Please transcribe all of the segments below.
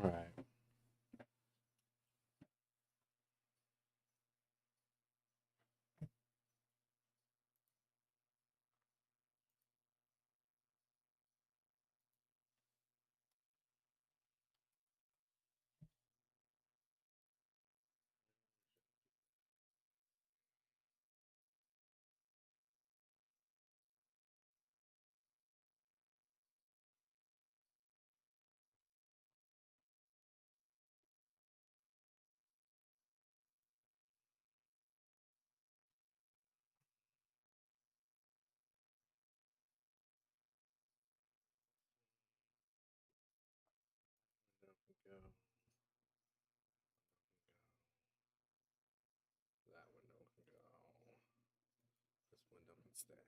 All right. There we go. That window can go. This window can stay.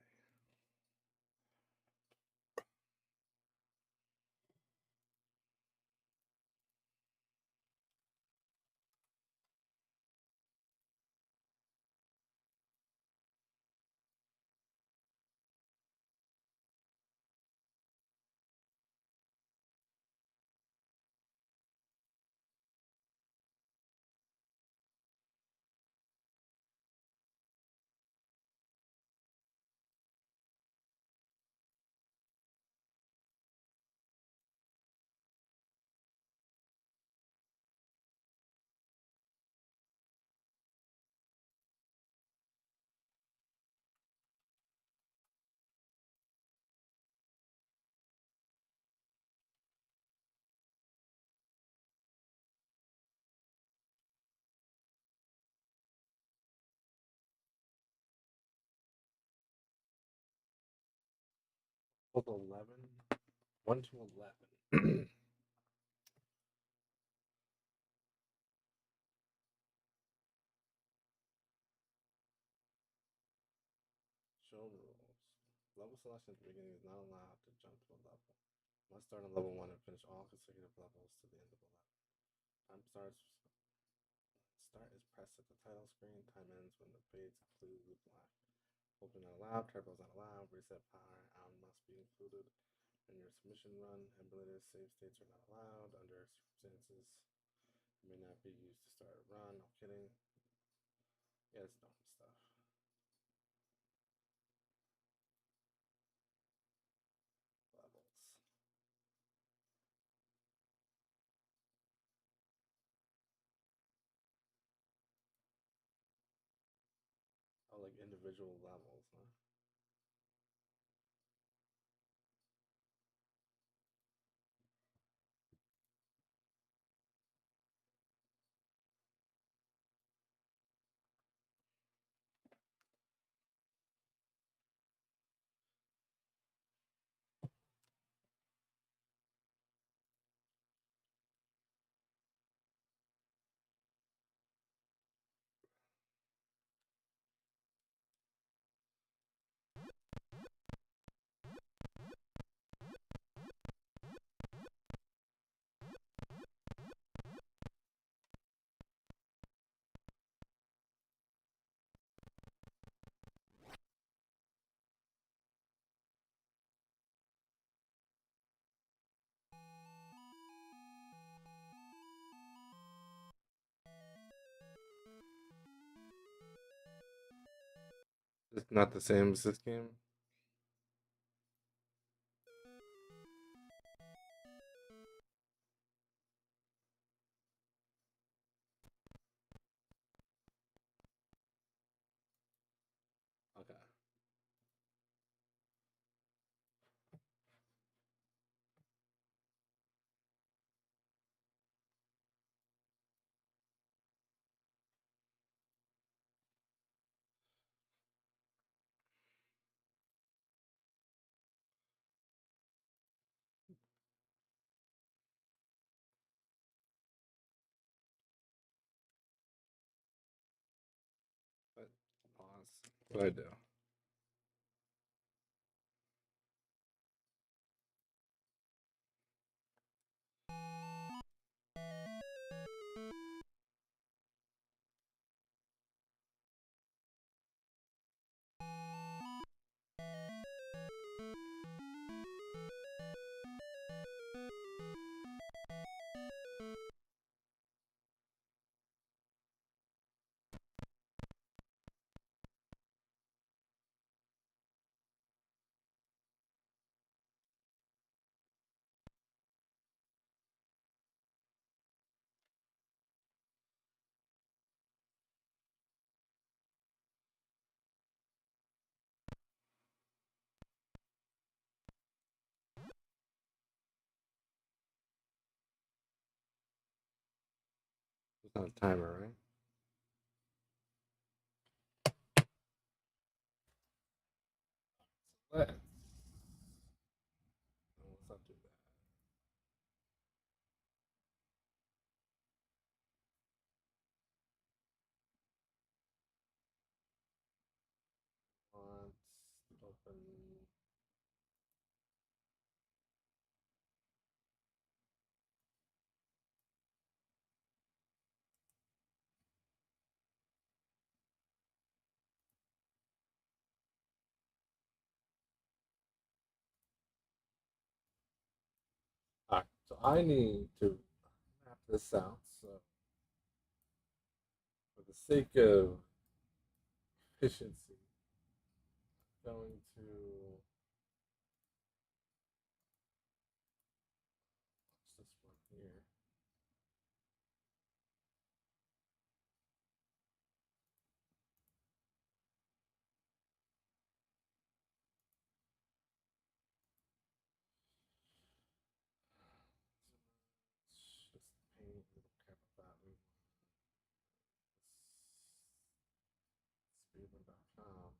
Level 11. 1 to 11. Show rules. Level selection at the beginning is not allowed to jump to a level. Must start on level 1 and finish all consecutive levels to the end of the level. Time starts. Start is pressed at the title screen. Time ends when the fades include loop left. Open not allowed. Turbos not allowed. Reset power on must be included in your submission run. Emulators save states are not allowed under circumstances. It may not be used to start a run. No kidding. Yeah, it's dumb stuff. Levels. Oh, like individual levels, huh? Not the same as this game. Okay. But pause. What do I do? It's not a timer, right? Let's. No, let's not do that. Let's open. Alright, so I need to map this out. So, for the sake of efficiency, I'm going to watch this one here. Just paint. We don't care about that. We want speedrun.com.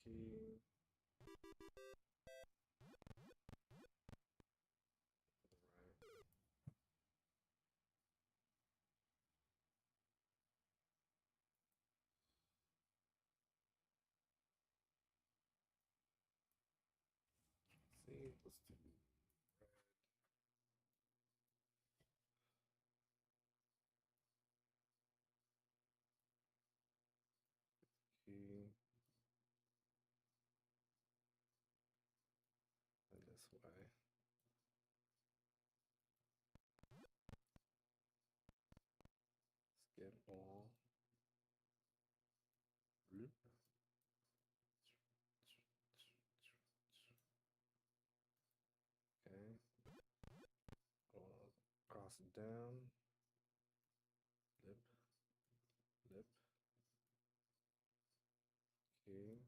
Key. Right. See, let's do red. Key. And this way. Skip all. Loop. Okay. Cross it down. Lip. Lip. Key.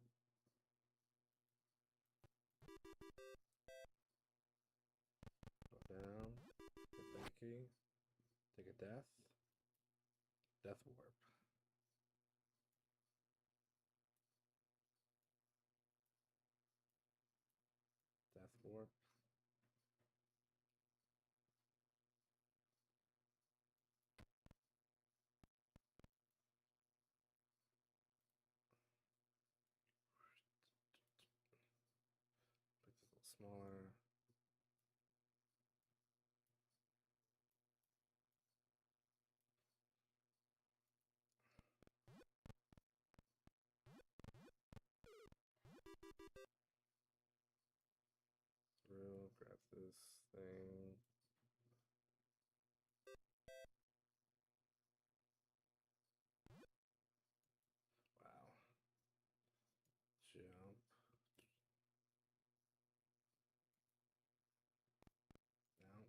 Go down. Hit that key. Take a death. Death warp. Warp. Make this a little smaller. Through, grab this thing. Wow. Jump. Down.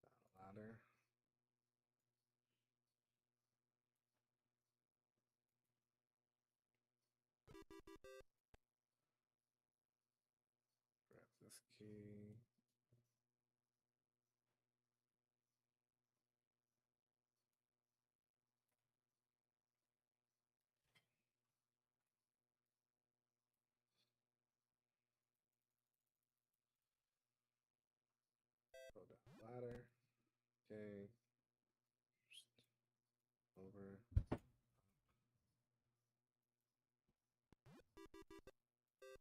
Down a ladder. Grab this key. Go down the ladder. Okay. Over.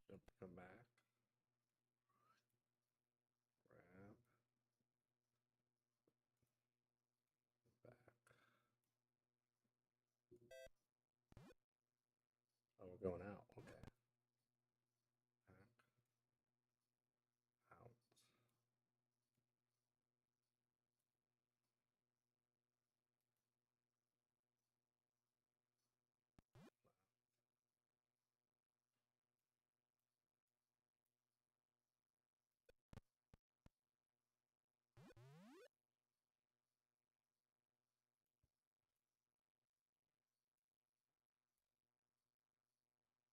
Jump, come back. Grab. Back. Oh, we're going out. Okay. Back. Out.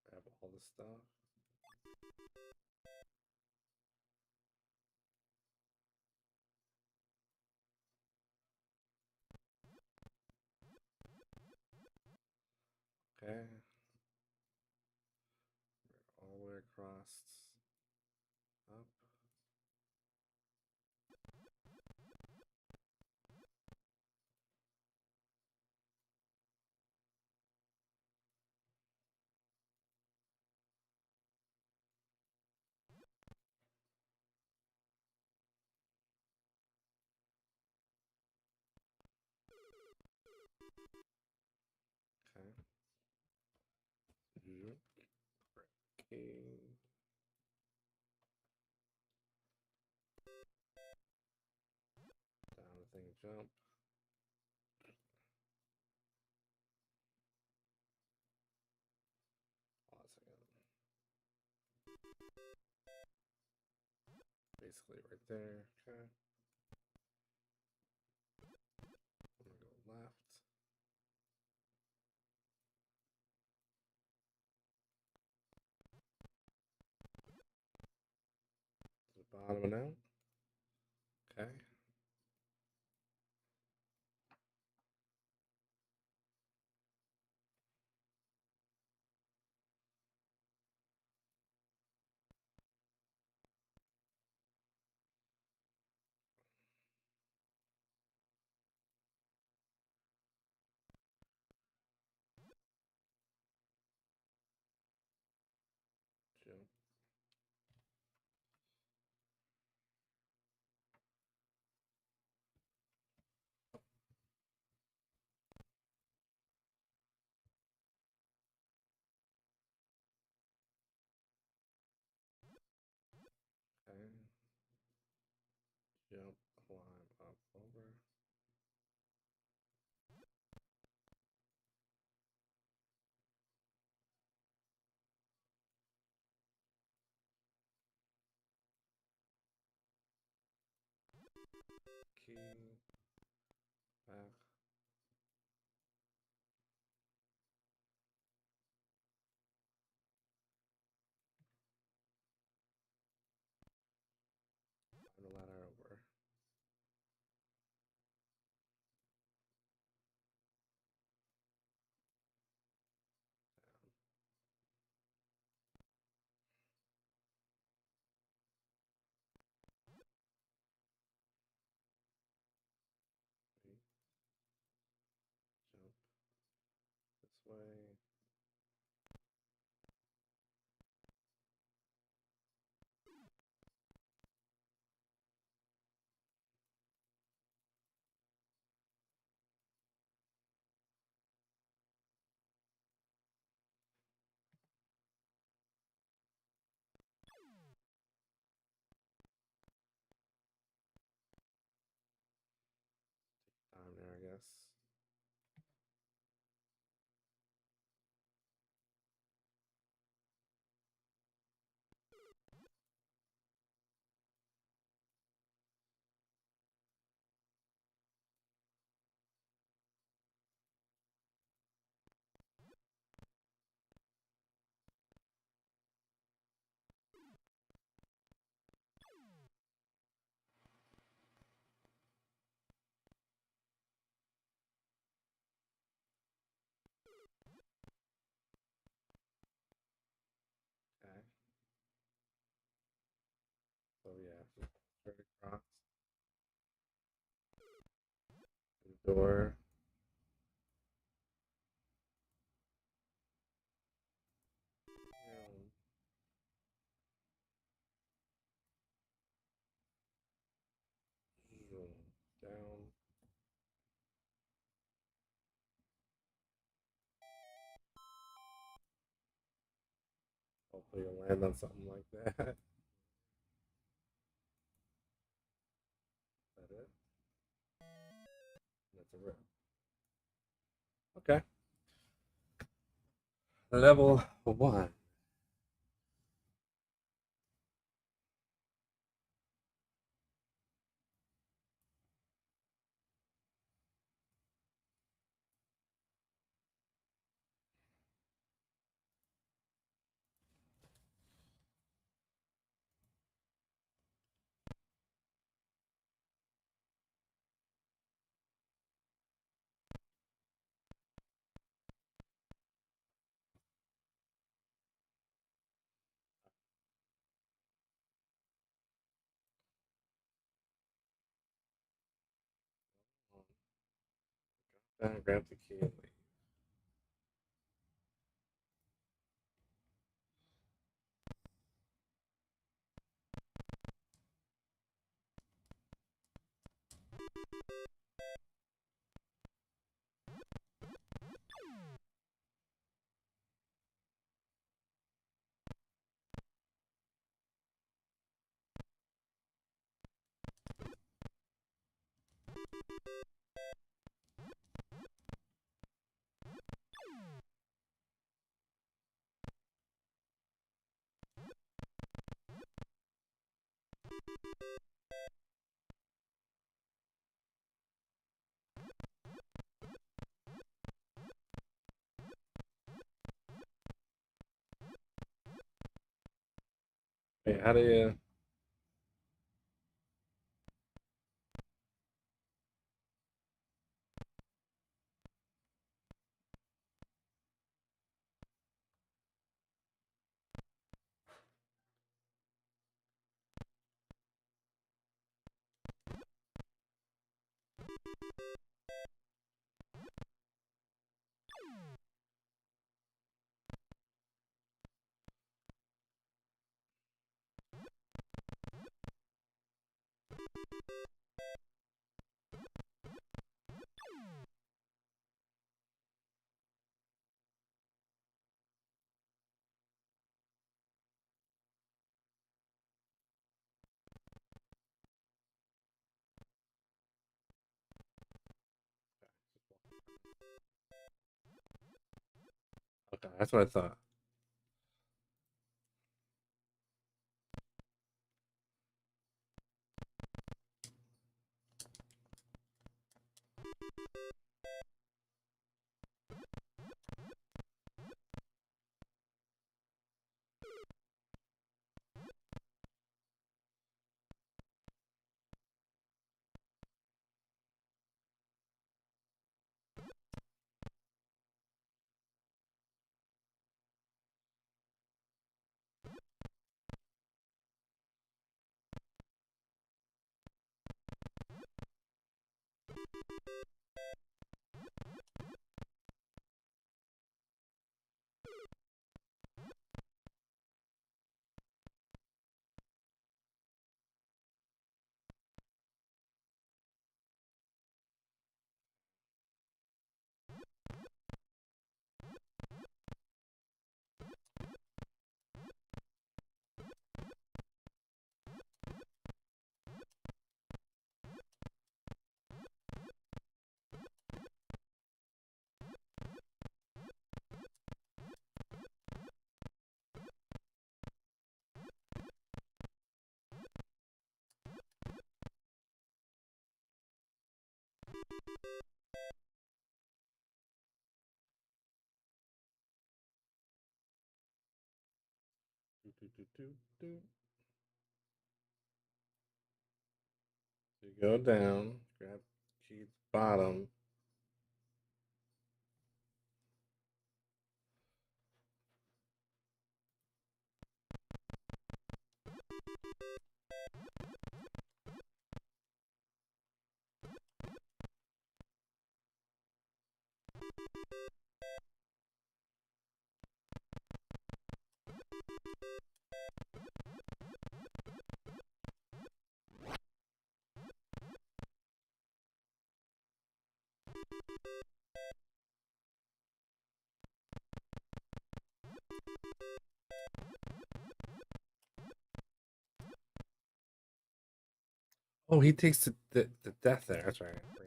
Grab all the stuff. Okay. We're all the way across. Up. Okay. Zoop. Breaking. Down the thing, jump. Hold on a second. Basically right there. Okay. I'm gonna go left. To the bottom now. Okay. Jump. Okay. Jump, climb up over. Key. Back. Climb the ladder over. Door. Down. Hopefully you'll land on something like that. Is that it? That's a rip. Okay. Level 1. Down, grab the key and leave. Wait, how do you? Okay, that's what I thought. Do, do, do, do, do. So you go down, grab key at the bottom. Oh, he takes the death there. That's right. I forgot.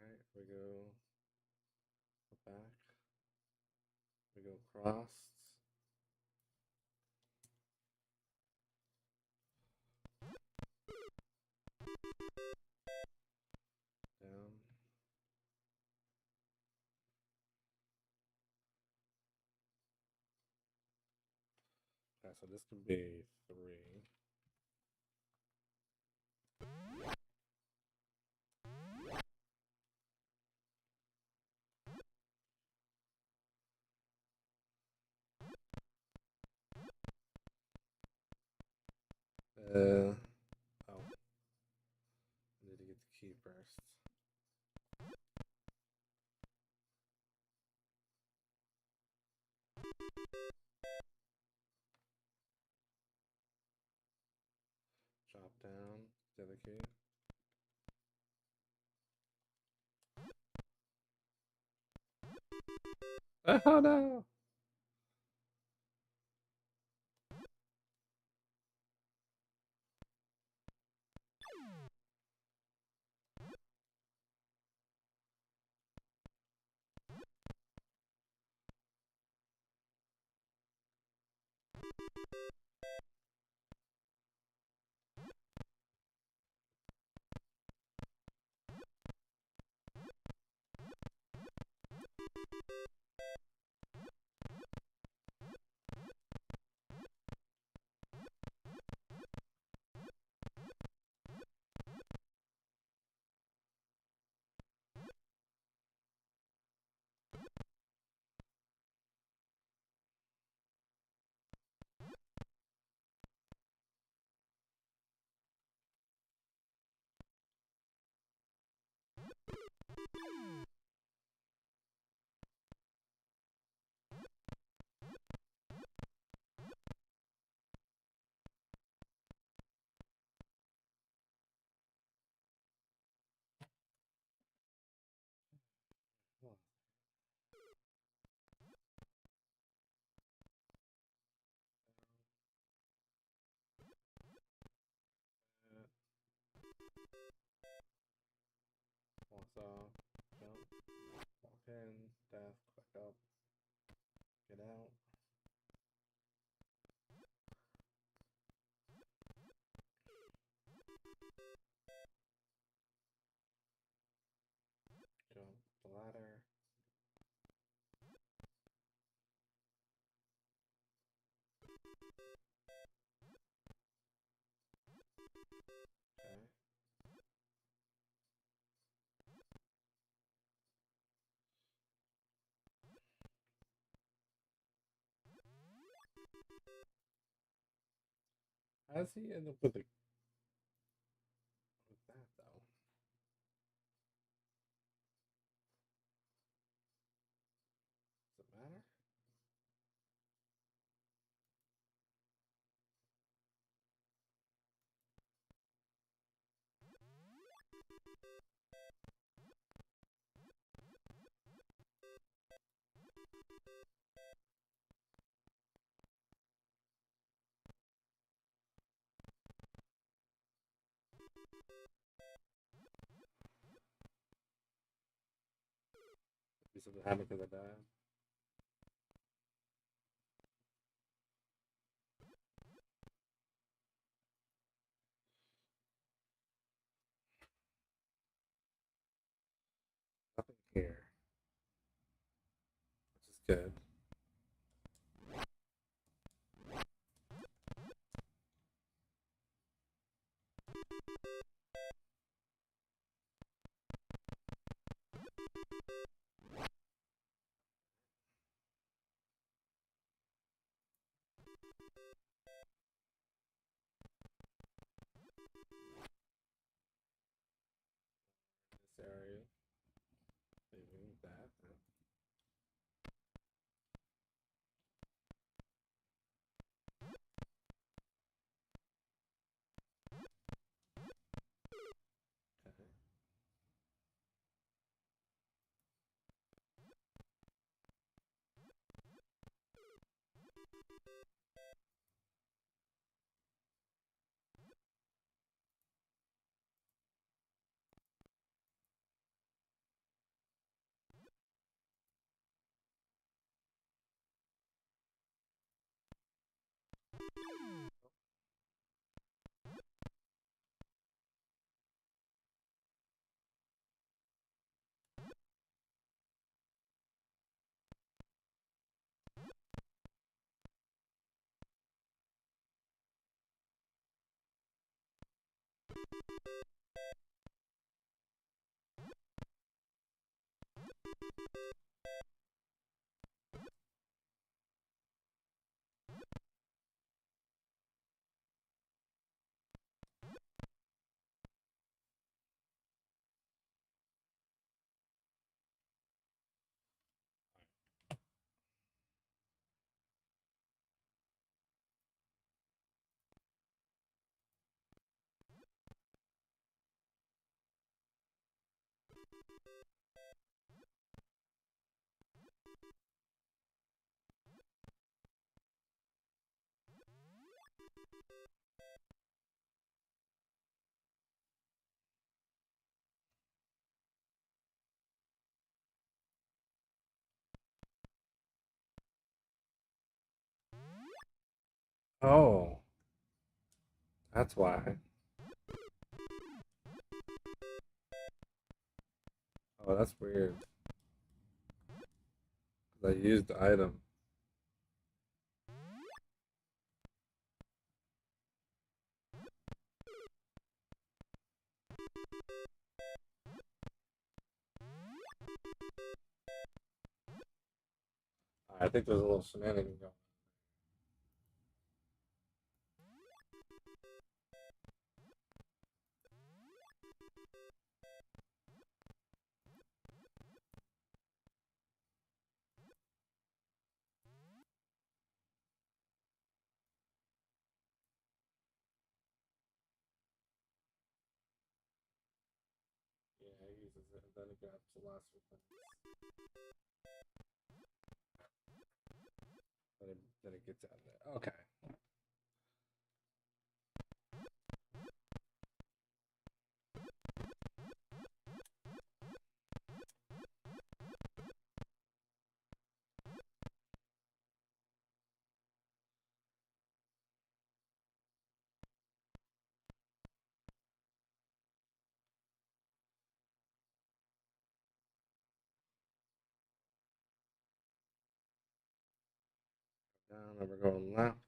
Right, we go back. We go cross. Down. Okay, so this could be 3. Oh. I need to get the key first. Drop down the other key. Oh no! Oh, walks off, jump, walk in, death, click up, get out. Jump the ladder. Okay. How does he end up with that though? Does it matter? Maybe something happened because I died. Nothing here, which is good. This area, maybe that. Oh, that's why. Oh, that's weird. 'Cause I used the item. I think there's a little shenanigan going. Yeah, he uses it, and then he grabs the last weapon. Then it gets out of there. Okay. Down, and we're going left.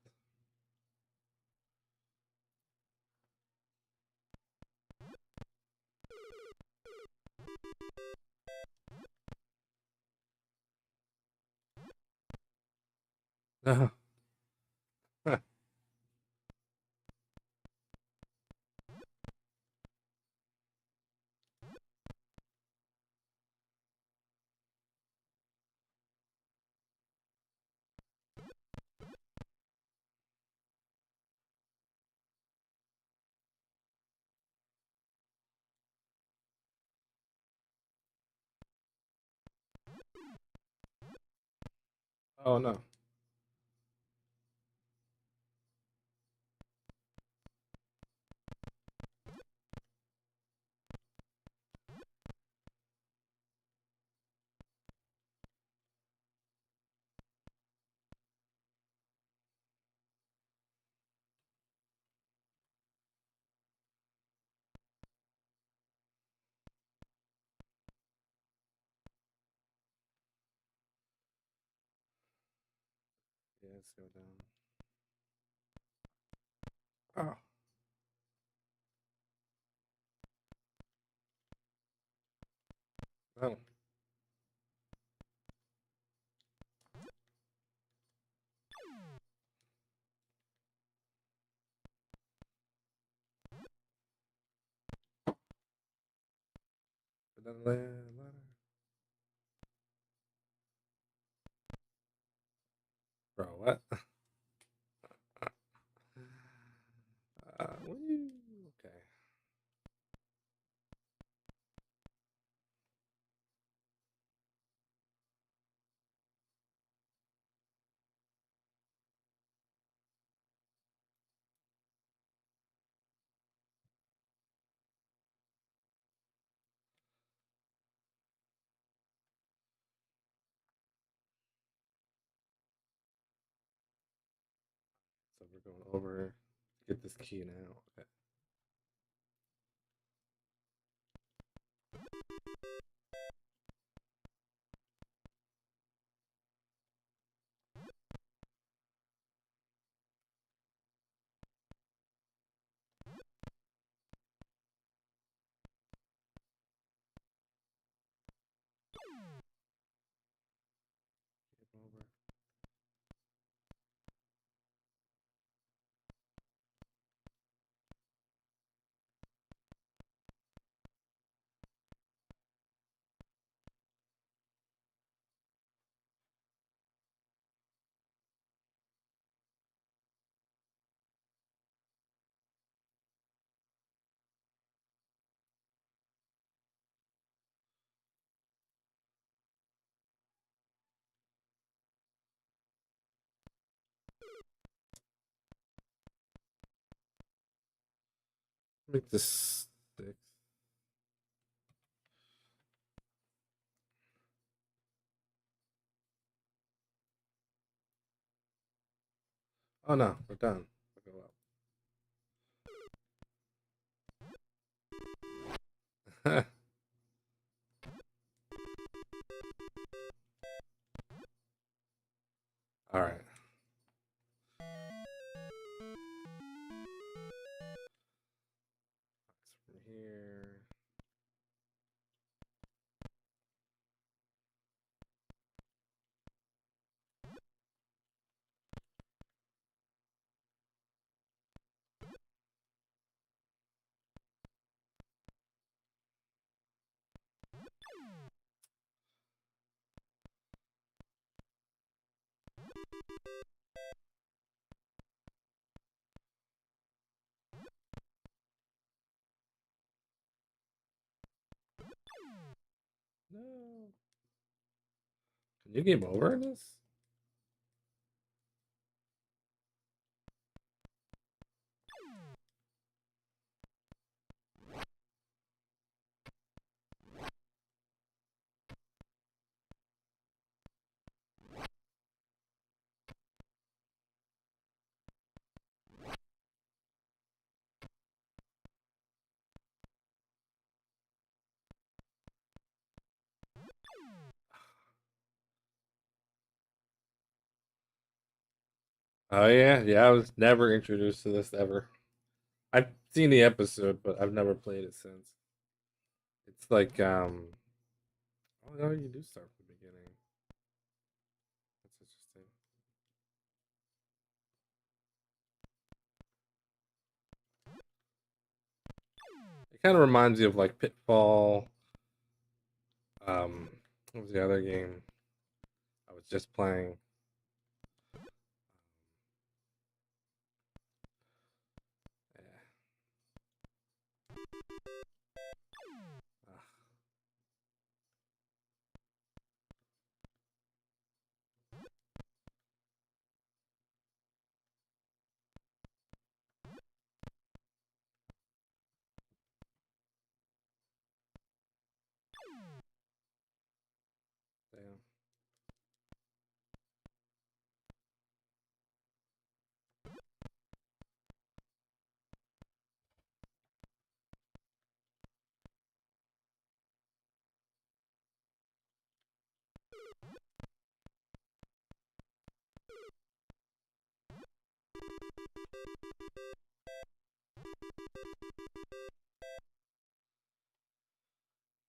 Oh no. Yeah, let's go down. Oh. Oh. Another ladder. Bro, what? Woo. Okay. We're going over. Get this key now. Okay. Game over. Make this 6. Oh no, we're done. We'll go up. All right. From here. No. Can you game over this? Oh yeah. I was never introduced to this ever. I've seen the episode, but I've never played it since. It's like oh no, you do start from the beginning. That's interesting. It kind of reminds you of like Pitfall. What was the other game I was just playing? Yeah. Ah, damn.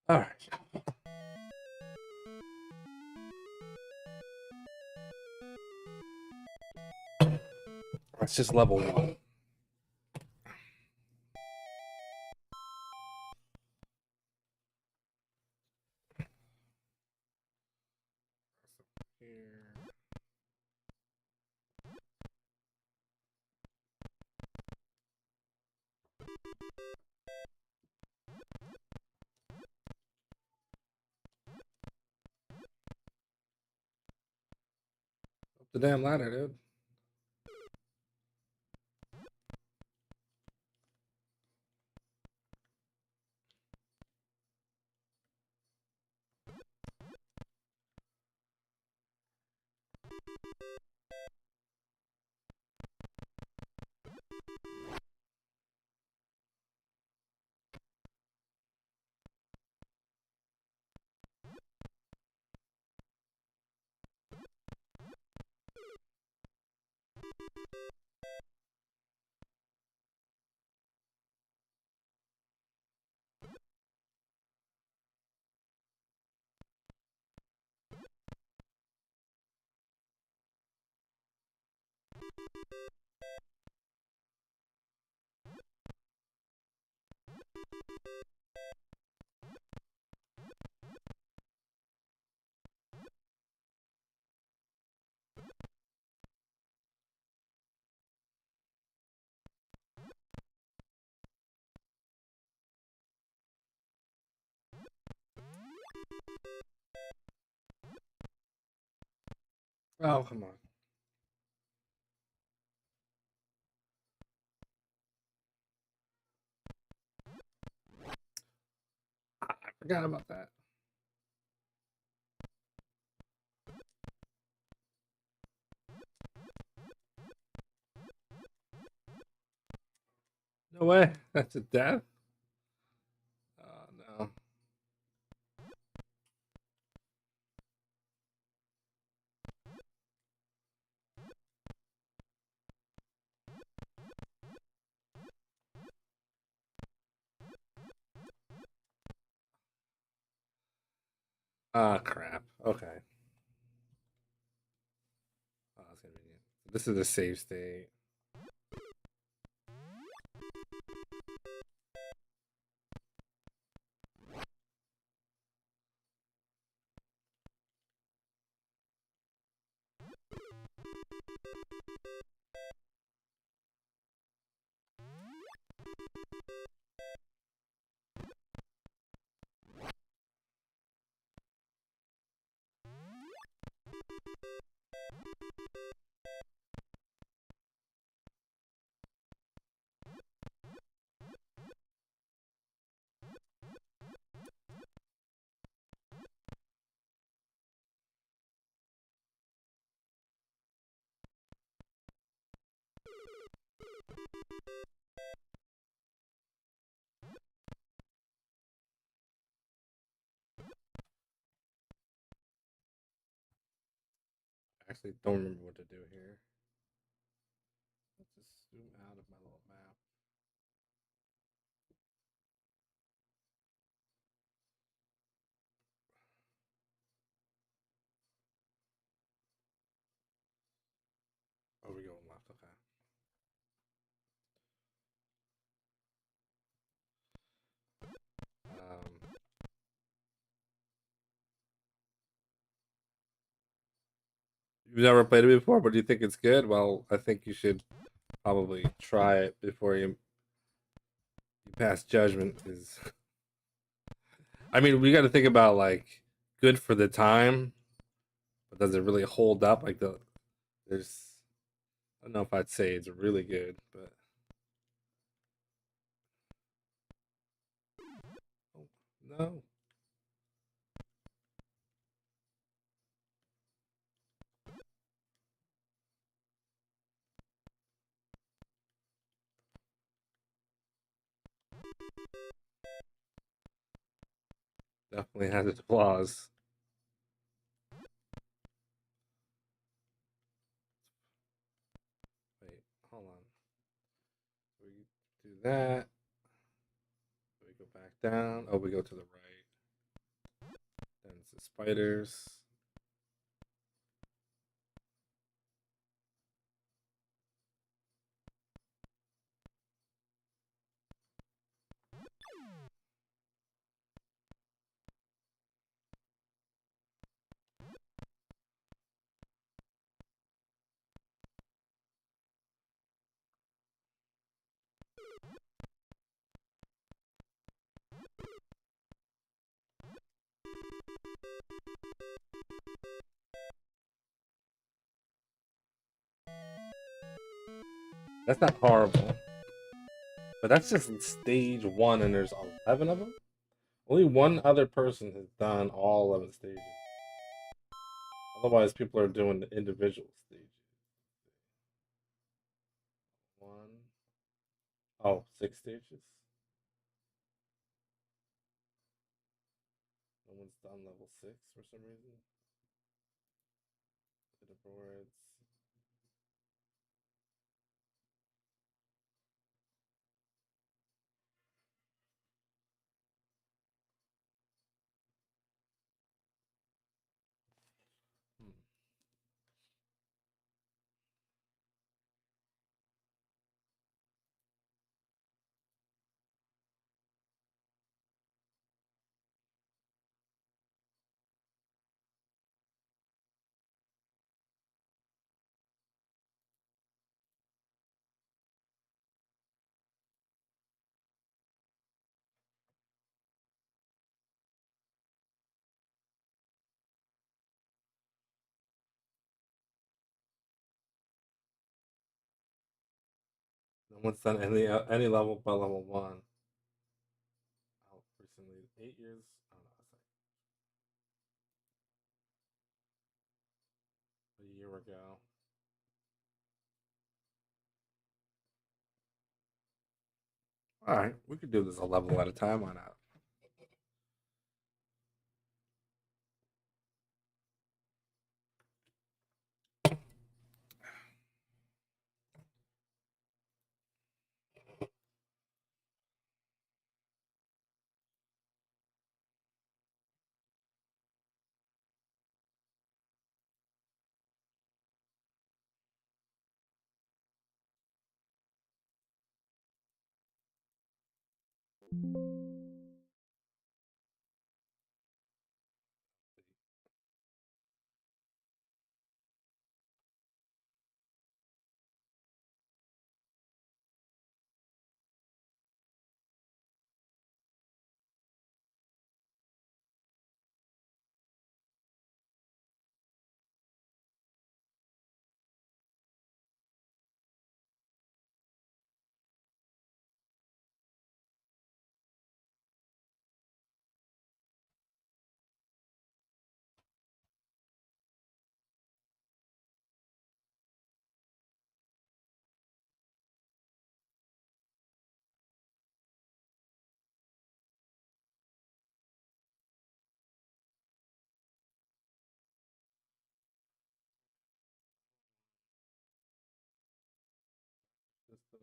All right. That's just level 1. Here. Up the damn ladder, dude. Oh, come on. I forgot about that. No way. That's a death? Oh, no. Ah, crap. Okay. Oh, that's convenient. This is a save state. I actually don't remember what to do here. Let's just zoom out of my little map. Oh, we're going left. Okay. You've never played it before, but do you think it's good? Well, I think you should probably try it before you pass judgment. Because I mean, we got to think about like good for the time, but does it really hold up? Like there's I don't know if I'd say it's really good, but oh, no, definitely has its flaws. Wait, hold on. We do that. We go back down. Oh, we go to the right. Then it's the spiders. That's not horrible, but that's just stage one, and there's 11 of them. Only one other person has done all 11 stages. Otherwise, people are doing the individual stages. One, oh, 6 stages. No one's done level 6 for some reason. Leaderboards. Hmm. one's done any level but level 1. Out recently, 8 years. I don't know. It's like a year ago. All right, we could do this a level at a time. Why not? System.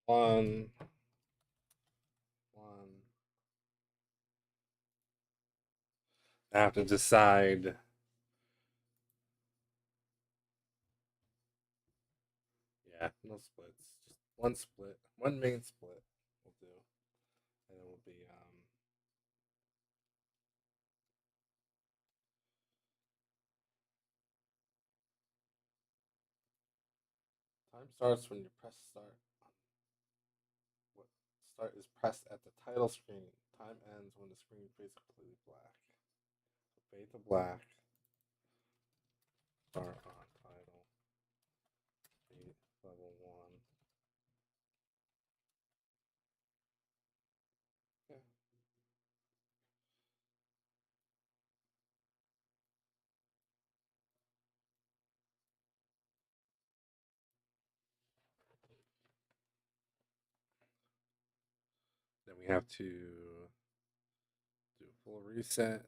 One. I have to decide. Yeah, no splits. Just one split. One main split will do. And it will be time starts when you press start. What start is pressed at the title screen. Time ends when the screen fades completely black. So fade to black. Start on title. Fade level 1. Okay. Then we have to do a full reset.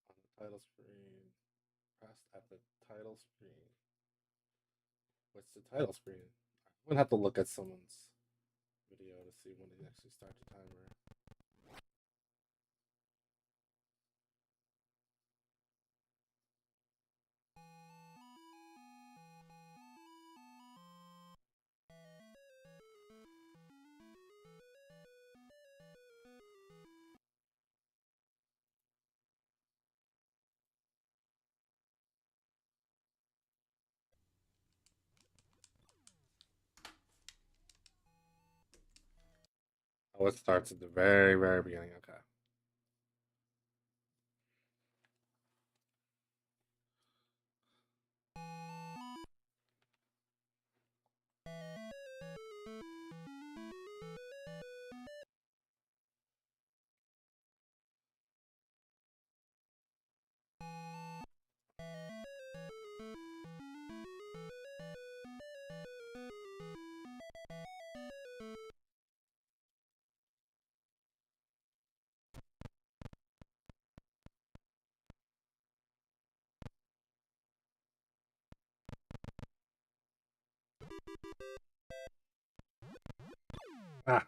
On the title screen. Pressed at the title screen. What's the title screen? I'm gonna have to look at someone's video to see when they actually start the timer. Oh, it starts at the very, very beginning. Okay. Ah.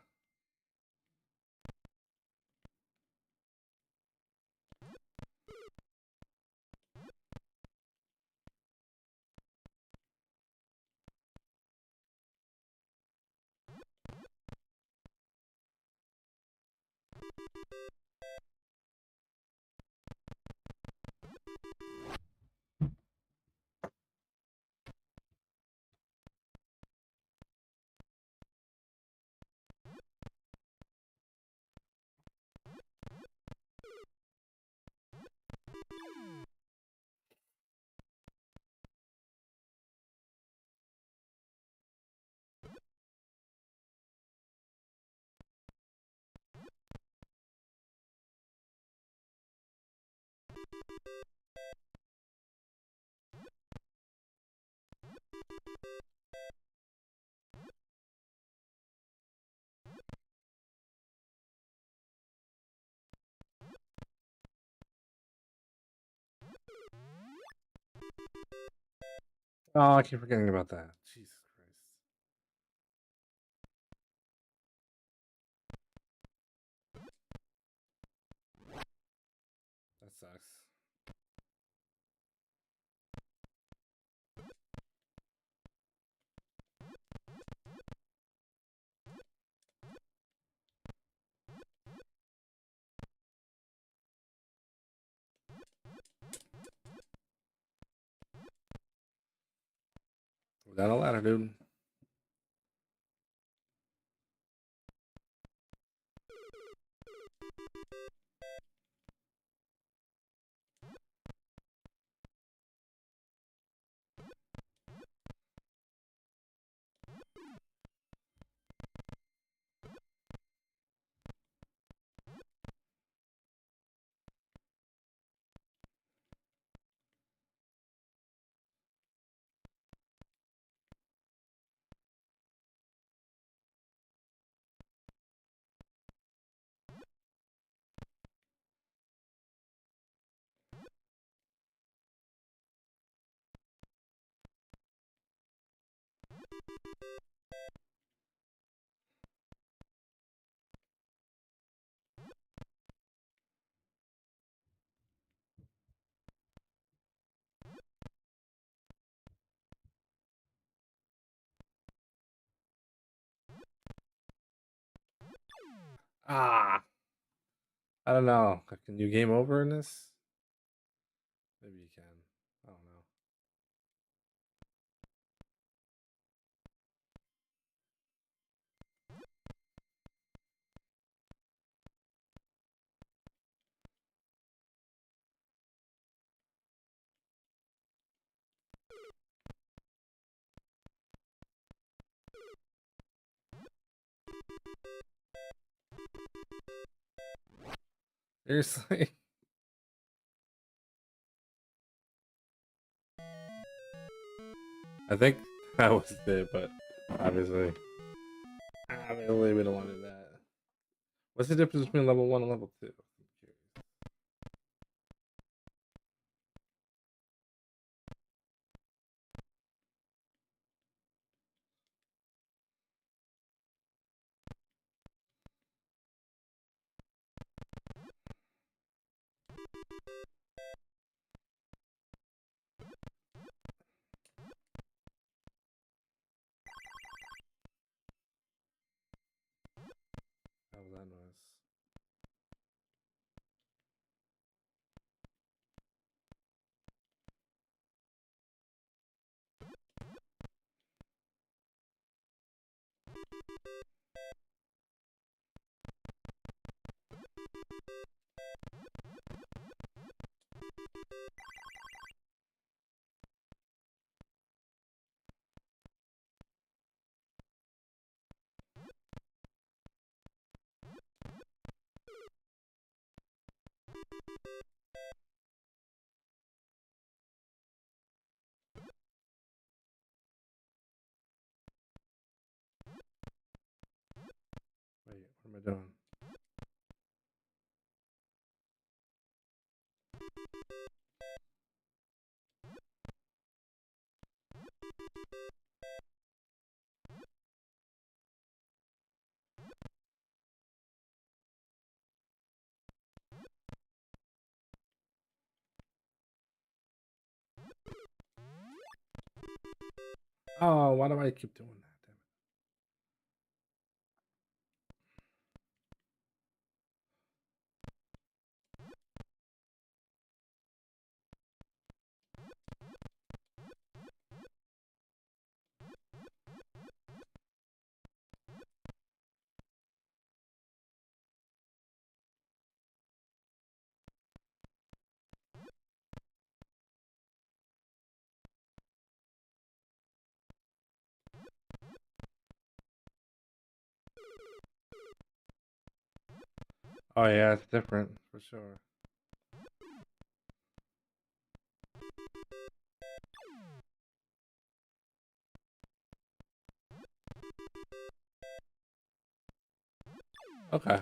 Oh, I keep forgetting about that. Jesus Christ. That sucks. Without a ladder, dude. Ah. I don't know. Can you game over in this? Maybe you can. I don't know. Seriously? I think that was it, but obviously we don't want to do that. What's the difference between level 1 and level 2? How was that noise? am I doing? Oh, why do I keep doing that? Damn it. Oh yeah, it's different for sure. Okay.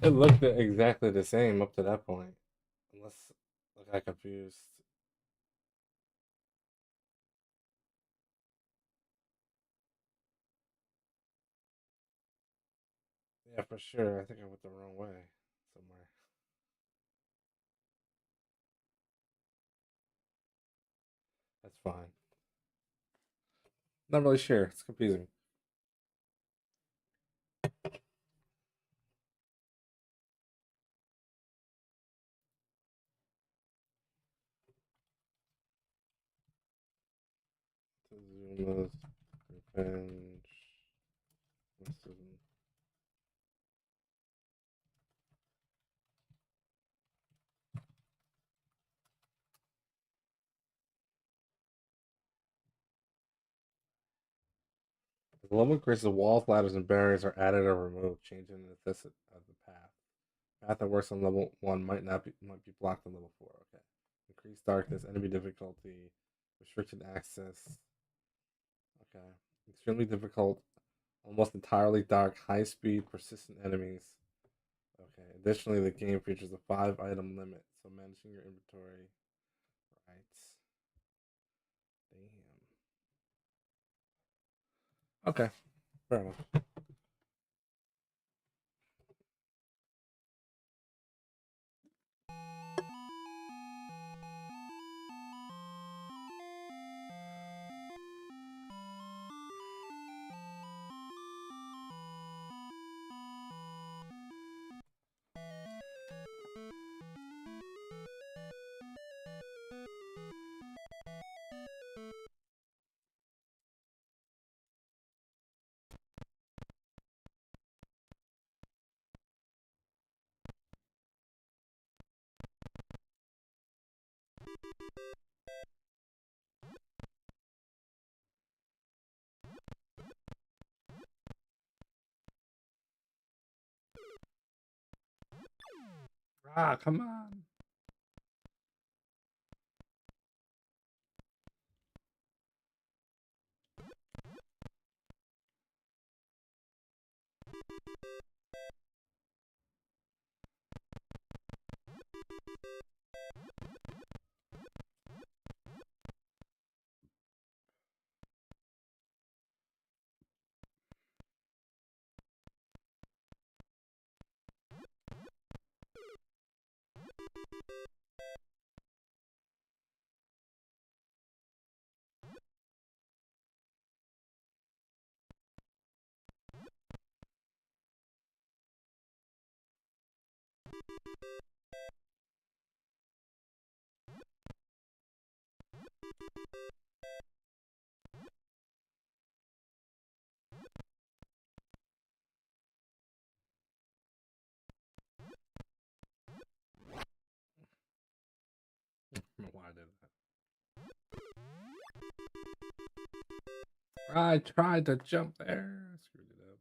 It looked exactly the same up to that point. Unless I got confused. Yeah, for sure. I think I went the wrong way somewhere. That's fine. Not really sure. It's confusing. Zuma's revenge. The level increases, walls, ladders, and barriers are added or removed, changing the necessity of the path. Path that works on level 1 might be blocked on level 4. Okay. Increased darkness, enemy difficulty, restricted access. Okay. Extremely difficult, almost entirely dark, high speed, persistent enemies. Okay. Additionally, the game features a 5 item limit, so managing your inventory. Right. Damn. Okay. Fair enough. Ah, come on. Why did that? I tried to jump there. Screwed it up.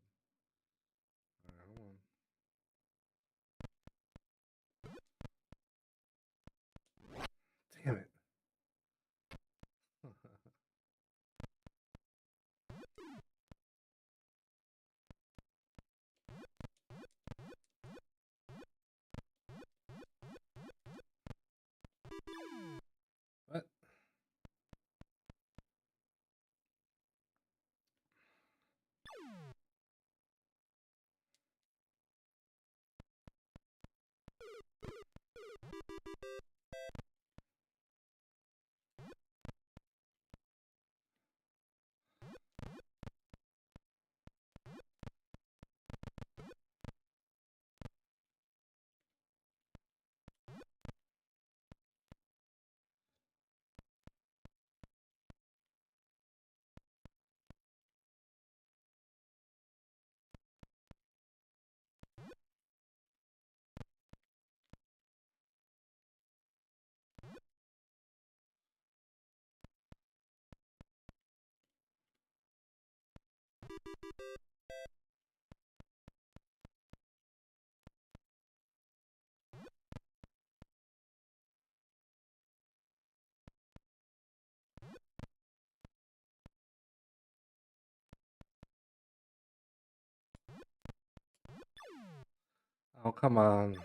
Alright, hold on. Damn it. Oh, come on.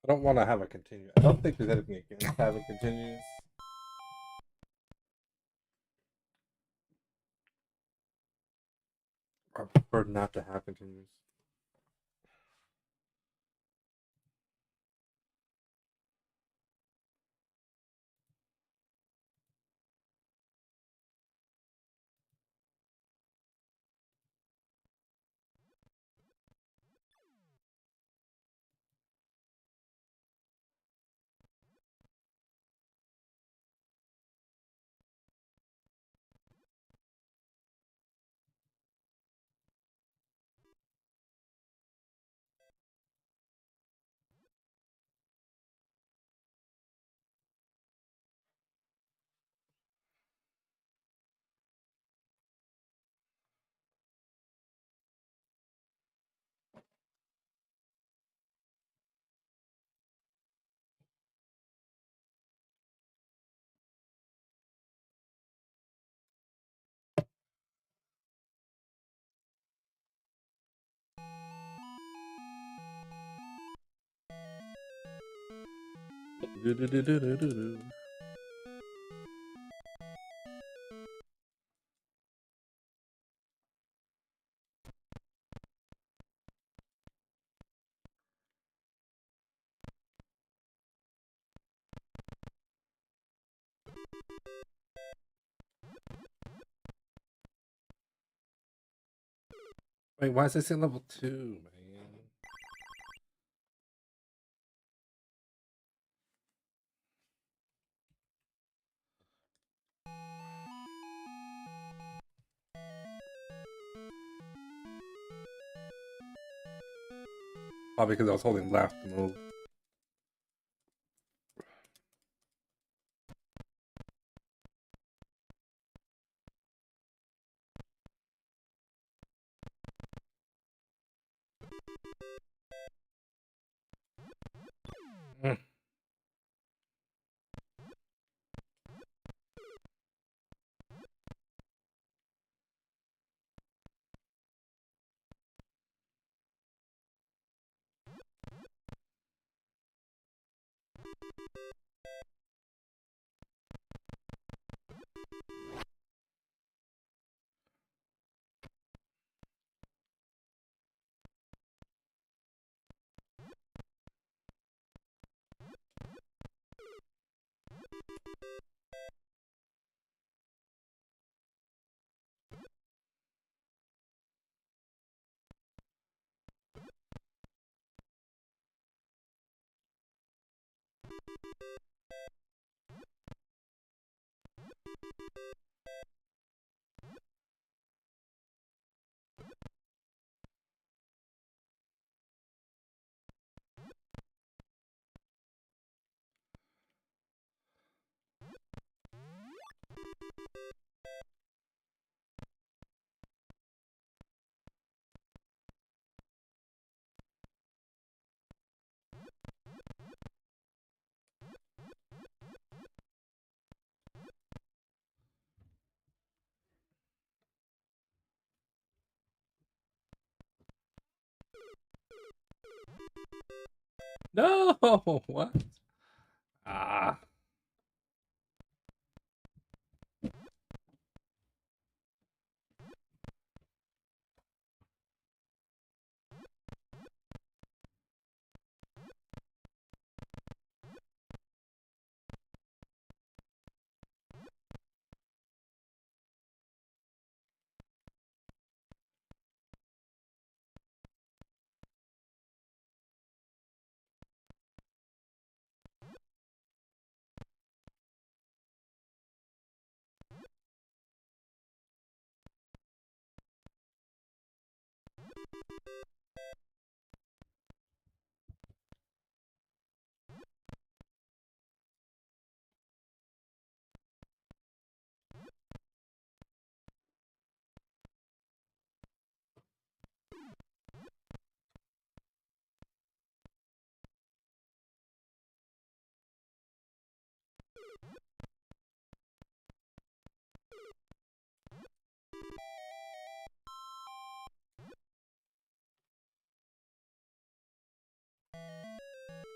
I don't want to have a continue. I don't think there's anything against having continues. I prefer not to have continues. Wait, why is this in level 2, man? Probably because I was holding left to move. Mm. No, what? Ah.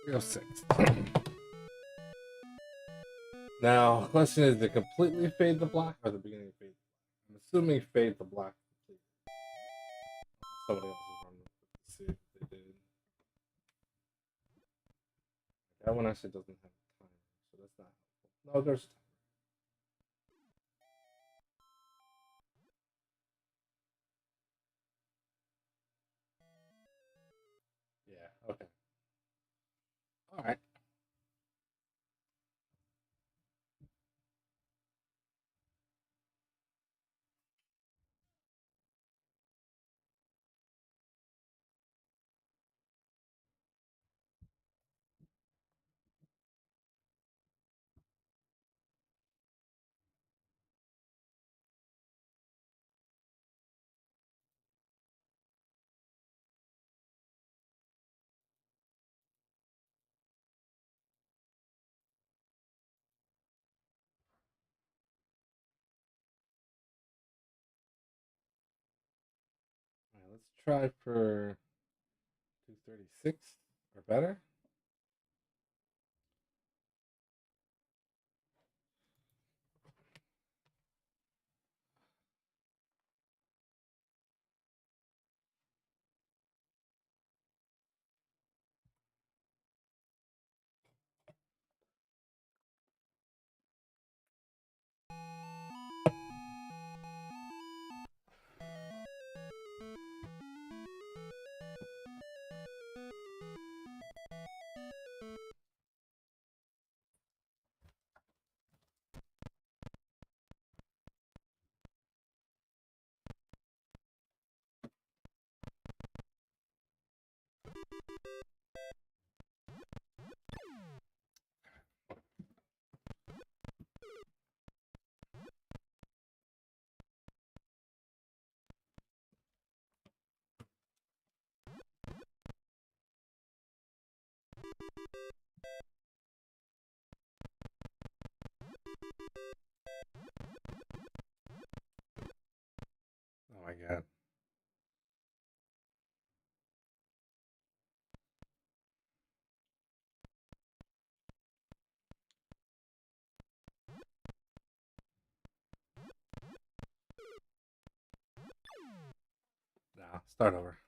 306. Now, the question is, did it completely fade to black or the beginning fade? I'm assuming fade to black completely. Somebody else is running. Let's see if they did. That one actually doesn't have a timer, so that's not helpful. No, there's a timer. Yeah, okay. All right. All right, let's try for 236 or better. Oh my god. Nah, start over.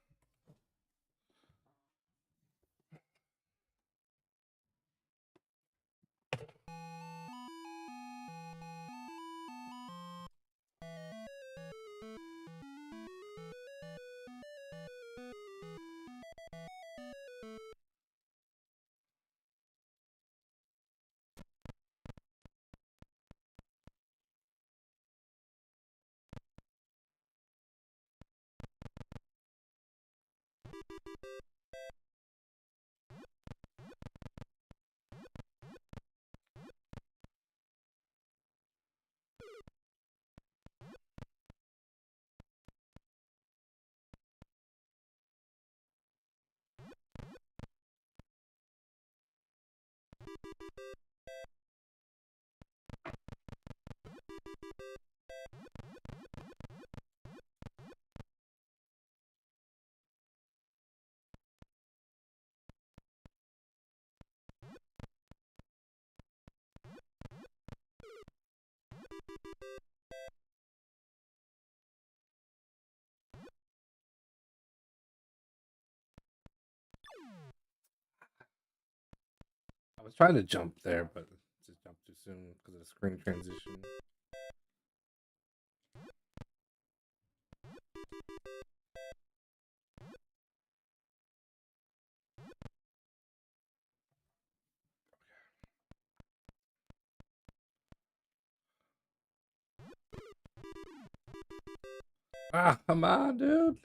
I was trying to jump there, but just jumped too soon because of the screen transition. Ah, come on, dude.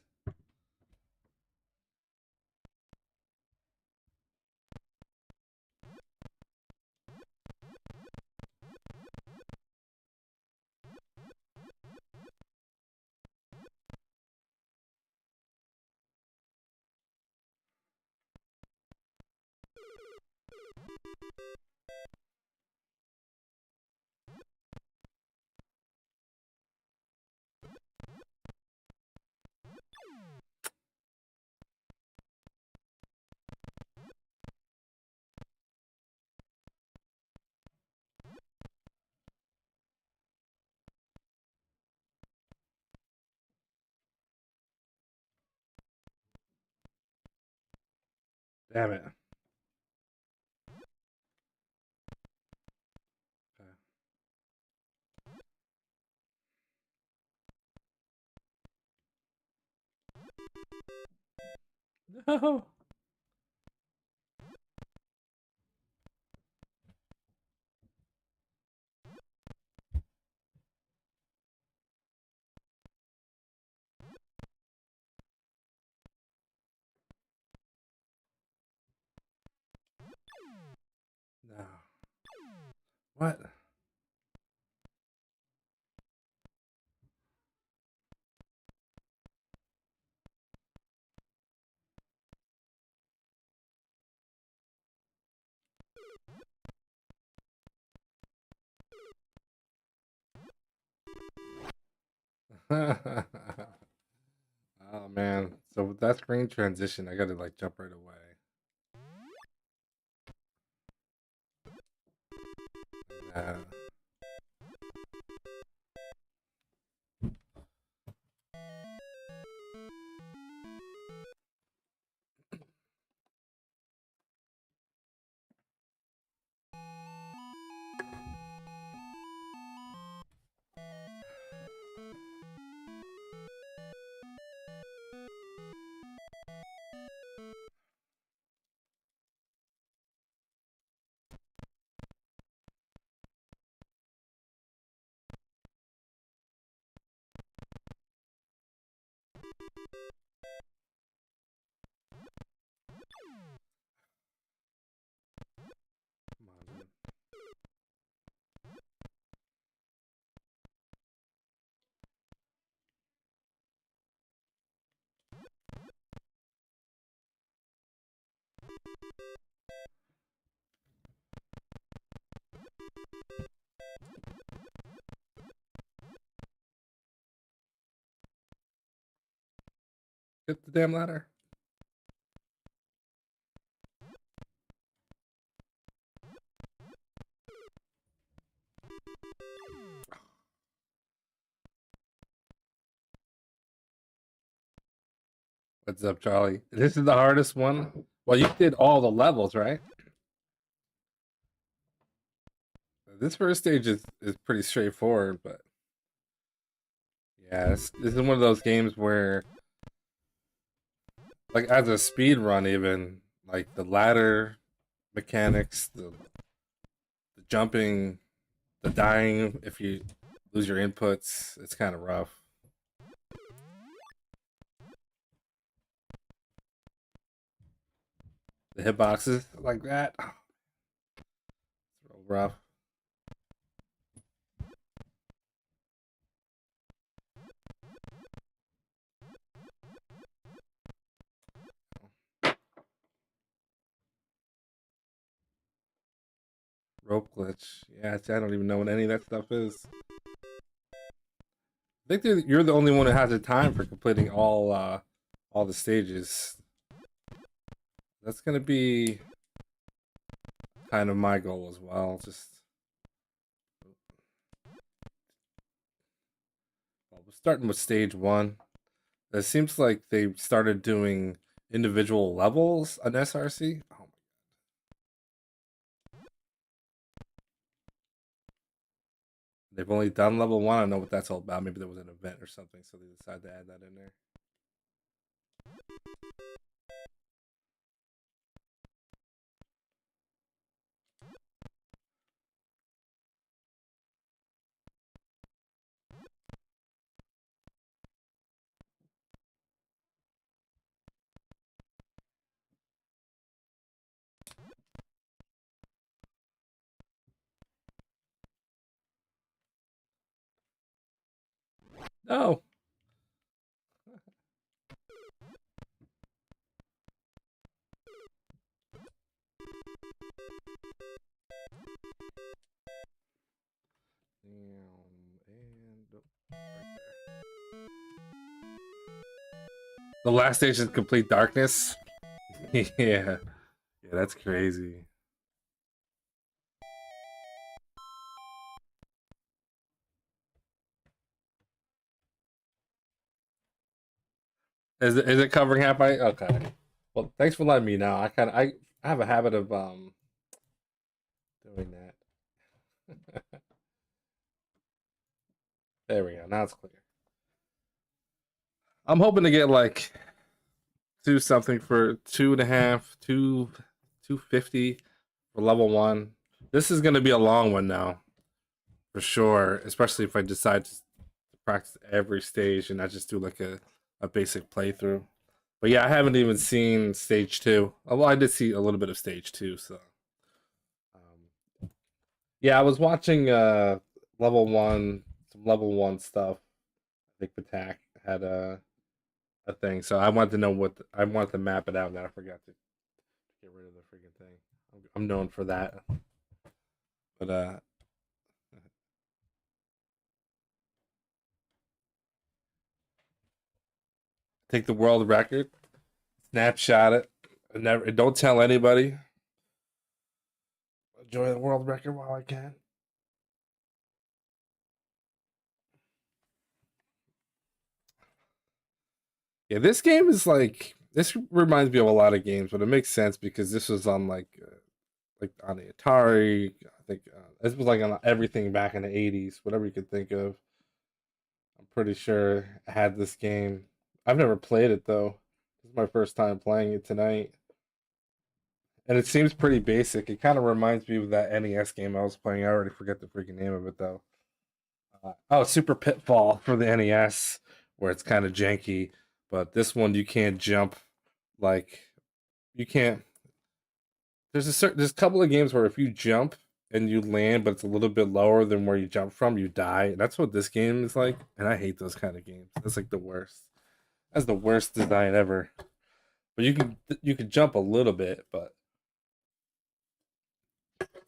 Damn it. No. No. What? Oh man. So with that screen transition, I gotta like jump right away. Uh, come on, man. Get the damn ladder. What's up, Charlie? This is the hardest one. Well, you did all the levels, right? This first stage is pretty straightforward, but yeah, this is one of those games where, like, as a speed run, even like the ladder mechanics, the jumping, the dying if you lose your inputs, it's kind of rough. The hitboxes like that, it's real rough. Rope glitch. Yeah, I don't even know what any of that stuff is. I think you're the only one who has the time for completing all the stages. That's gonna be kind of my goal as well. Just starting with stage one. It seems like they started doing individual levels on SRC. Oh, they've only done level one. I don't know what that's all about. Maybe there was an event or something, so they decided to add that in there. No. And right the last stage is complete darkness. Yeah. Yeah, that's crazy. Is it covering half by? Okay. Well, thanks for letting me know. I have a habit of doing that. There we go. Now it's clear. I'm hoping to get like two something for 2.5, 250 for level one. This is gonna be a long one now, for sure. Especially if I decide to practice every stage and not just do like a basic playthrough. But yeah, I haven't even seen stage two. Well, I did see a little bit of stage two, so yeah, I was watching level one, some level one stuff. I think Patak had a thing, so I wanted to know I wanted to map it out, and then I forgot to get rid of the freaking thing. I'm known for that, but take the world record, snapshot it, and never don't tell anybody. Enjoy the world record while I can. Yeah, this game is like this reminds me of a lot of games, but it makes sense because this was on like on the Atari. I think this was like on everything back in the '80s, whatever you could think of. I'm pretty sure I had this game. I've never played it though. This is my first time playing it tonight, and it seems pretty basic. It kind of reminds me of that NES game I was playing. I already forget the freaking name of it though. Oh, Super Pitfall for the NES, where it's kind of janky, but this one you can't jump like you can't. There's a couple of games where if you jump and you land, but it's a little bit lower than where you jump from, you die. That's what this game is like, and I hate those kind of games. That's like the worst. That's the worst design ever. But you can jump a little bit, but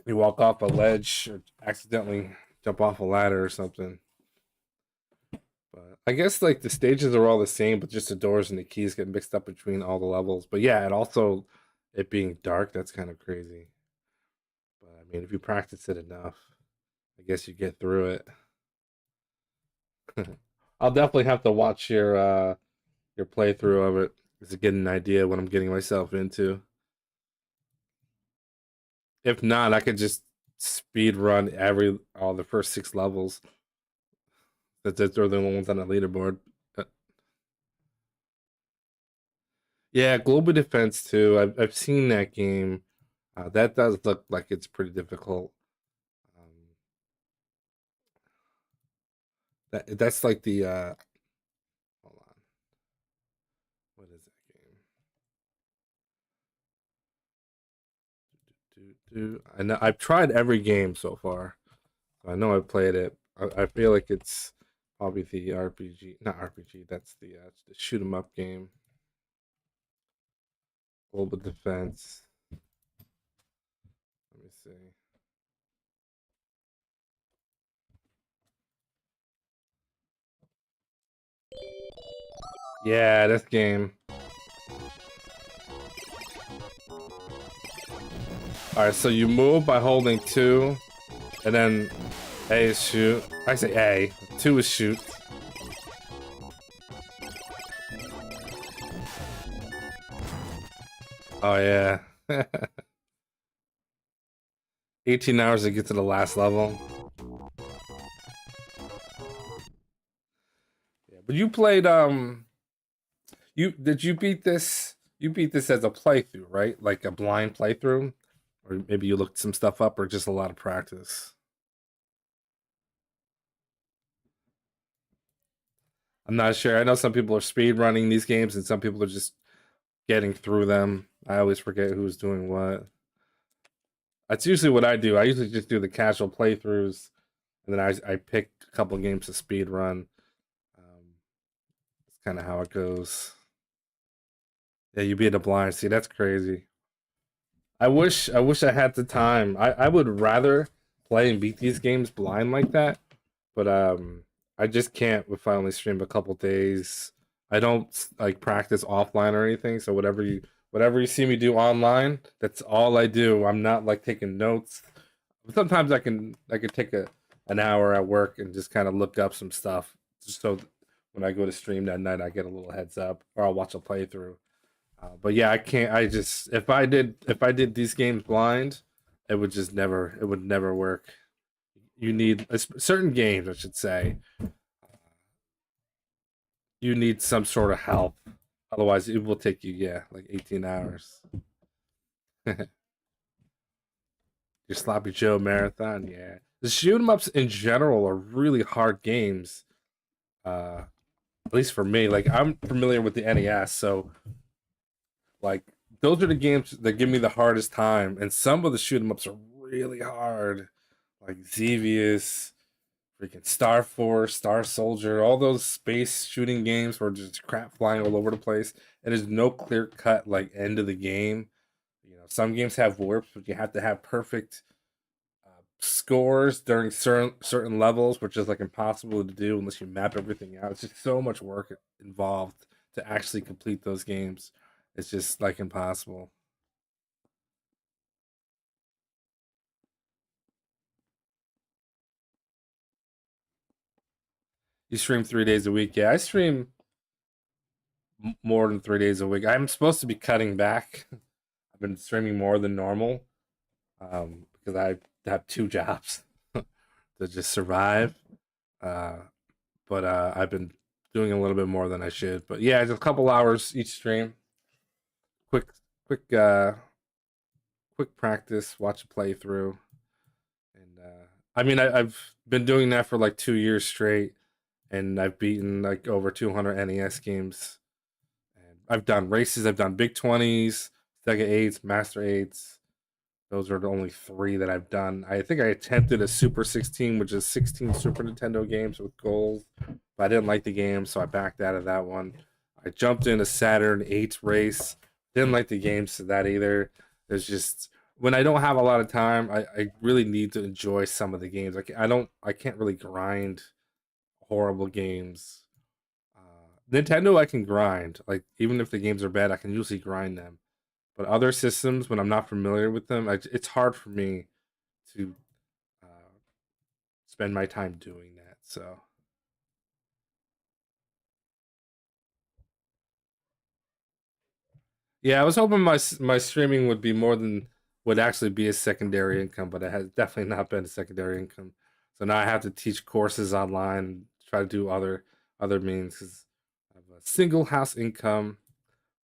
you walk off a ledge or accidentally jump off a ladder or something. But I guess like the stages are all the same, but just the doors and the keys get mixed up between all the levels. But yeah, and also it being dark, that's kind of crazy. But I mean, if you practice it enough, I guess you get through it. I'll definitely have to watch your playthrough of it to get an idea what I'm getting myself into. If not, I could just speed run all the first 6 levels. That's are the only ones on the leaderboard. Uh, Yeah, Global Defense too. I've seen that game. That does look like it's pretty difficult. Um, that's like the hold on, what is that game? I know I've tried every game so far. I know I've played it. I feel like it's probably the RPG, not RPG. That's the shoot 'em up game. Global Defense. Let me see. Yeah, this game. All right, so you move by holding two, and then A is shoot. I say A. Two is shoot. Oh yeah. 18 hours to get to the last level. Yeah, but you played you did you beat this? You beat this as a playthrough, right? Like a blind playthrough, or maybe you looked some stuff up, or just a lot of practice. I'm not sure. I know some people are speed running these games, and some people are just getting through them. I always forget who's doing what. That's usually what I do. I usually just do the casual playthroughs, and then I pick a couple games to speed run. That's kind of how it goes. Yeah, you beat a blind. See, that's crazy. I wish I had the time. I would rather play and beat these games blind like that, but I just can't if I only stream a couple days. I don't like practice offline or anything, so whatever you see me do online, that's all I do. I'm not like taking notes. Sometimes I can take an hour at work and just kind of look up some stuff just so when I go to stream that night I get a little heads up or I'll watch a playthrough. But yeah, I can't. I just if I did these games blind, it would never work. You need certain games, I should say. You need some sort of help, otherwise it will take you like 18 hours. Your sloppy Joe marathon, yeah. The shoot 'em ups in general are really hard games. At least for me, like I'm familiar with the NES, so like those are the games that give me the hardest time. And some of the shoot 'em ups are really hard, like Xevious, freaking Star Force, Star Soldier, all those space shooting games where there's crap flying all over the place, and there's no clear cut like end of the game. Some games have warps, but you have to have perfect scores during certain levels, which is like impossible to do unless you map everything out. It's just so much work involved to actually complete those games. It's just like impossible. You stream 3 days a week. Yeah, I stream more than 3 days a week. I'm supposed to be cutting back. I've been streaming more than normal because I have two jobs to just survive. Uh, but I've been doing a little bit more than I should. But yeah, just a couple hours each stream. Quick, quick, quick practice. Watch a playthrough, and I mean, I've been doing that for like 2 years straight, and I've beaten like over 200 NES games. And I've done races. I've done Big 20s, Sega 8s, Master 8s. Those are the only three that I've done. I think I attempted a Super 16, which is 16 Super Nintendo games with goals, but I didn't like the game, so I backed out of that one. I jumped in a Saturn 8 race. Didn't like the games to that either. It's just when I don't have a lot of time, I really need to enjoy some of the games. Like I can't really grind horrible games. Nintendo I can grind. Like even if the games are bad, I can usually grind them. But other systems, when I'm not familiar with them, it's hard for me to uh, spend my time doing that. So yeah, I was hoping my streaming would be more than would actually be a secondary income, but it has definitely not been a secondary income. So now I have to teach courses online, try to do other means because I have a single house income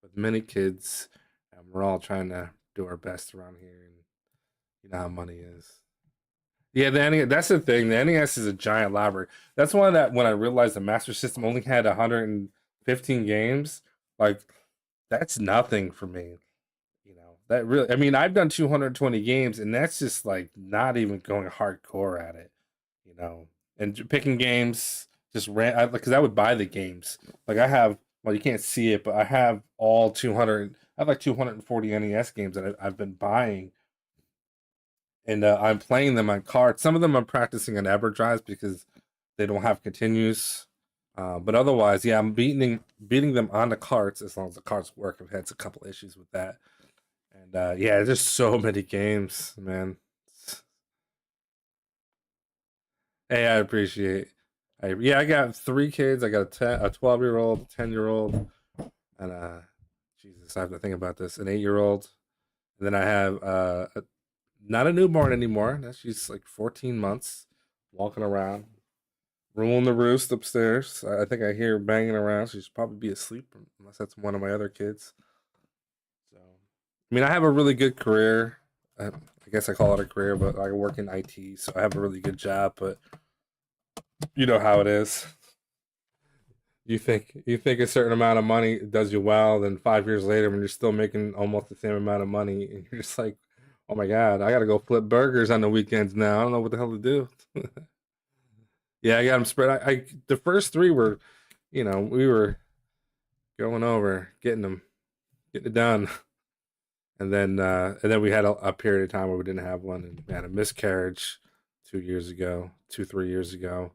with many kids, and we're all trying to do our best around here, and you know how money is. Yeah, the NES, that's the thing. The NES is a giant library. That's why that when I realized the Master System only had 115 games, like that's nothing for me. That really, I mean, I've done 220 games, and that's just like not even going hardcore at it, you know. And picking games just ran because I would buy the games. Like I have, well, you can't see it, but I have all 200. I have like 240 NES games that I've been buying and I'm playing them on carts. Some of them I'm practicing on EverDrives because they don't have continues. But otherwise, yeah, I'm beating them on the carts as long as the carts work. I've had a couple issues with that, and yeah, there's so many games, man. Hey, I appreciate. Yeah, I got three kids. I got a 12-year-old, a 10-year-old, and Jesus, I have to think about this. An 8-year-old, and then I have not a newborn anymore. Now she's like 14 months, walking around, ruling the roost upstairs. I think I hear her banging around. She should probably be asleep, unless that's one of my other kids. So, I mean, I have a really good career. I guess I call it a career, but I work in IT, so I have a really good job. But you know how it is. You think a certain amount of money does you well, then 5 years later, when you're still making almost the same amount of money, and you're just like, "Oh my god, I gotta go flip burgers on the weekends now. I don't know what the hell to do." Yeah, I got them spread. I the first three were, we were going over, getting it done, and then we had a period of time where we didn't have one, and we had a miscarriage 2 years ago, 3 years ago,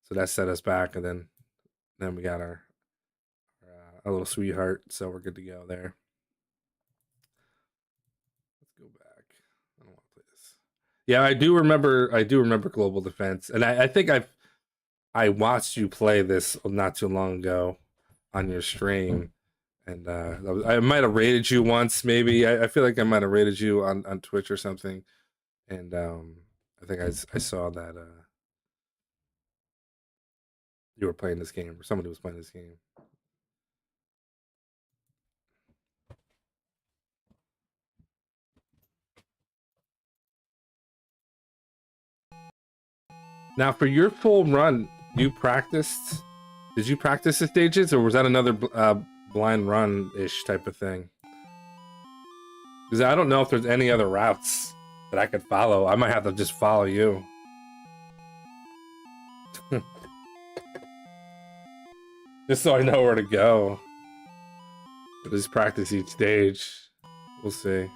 so that set us back, and then we got our little sweetheart, so we're good to go there. Let's go back. I don't want to play this. Yeah, I do remember. I do remember Global Defense, and I think I watched you play this not too long ago on your stream, And I might have rated you once, maybe. I feel like I might have rated you on Twitch or something. And I think I saw that you were playing this game, or somebody was playing this game. Now, for your full run, you practiced. Did you practice the stages, or was that another blind run ish type of thing? Because I don't know if there's any other routes that I could follow. I might have to just follow you. Just so I know where to go. Just practice each stage. We'll see.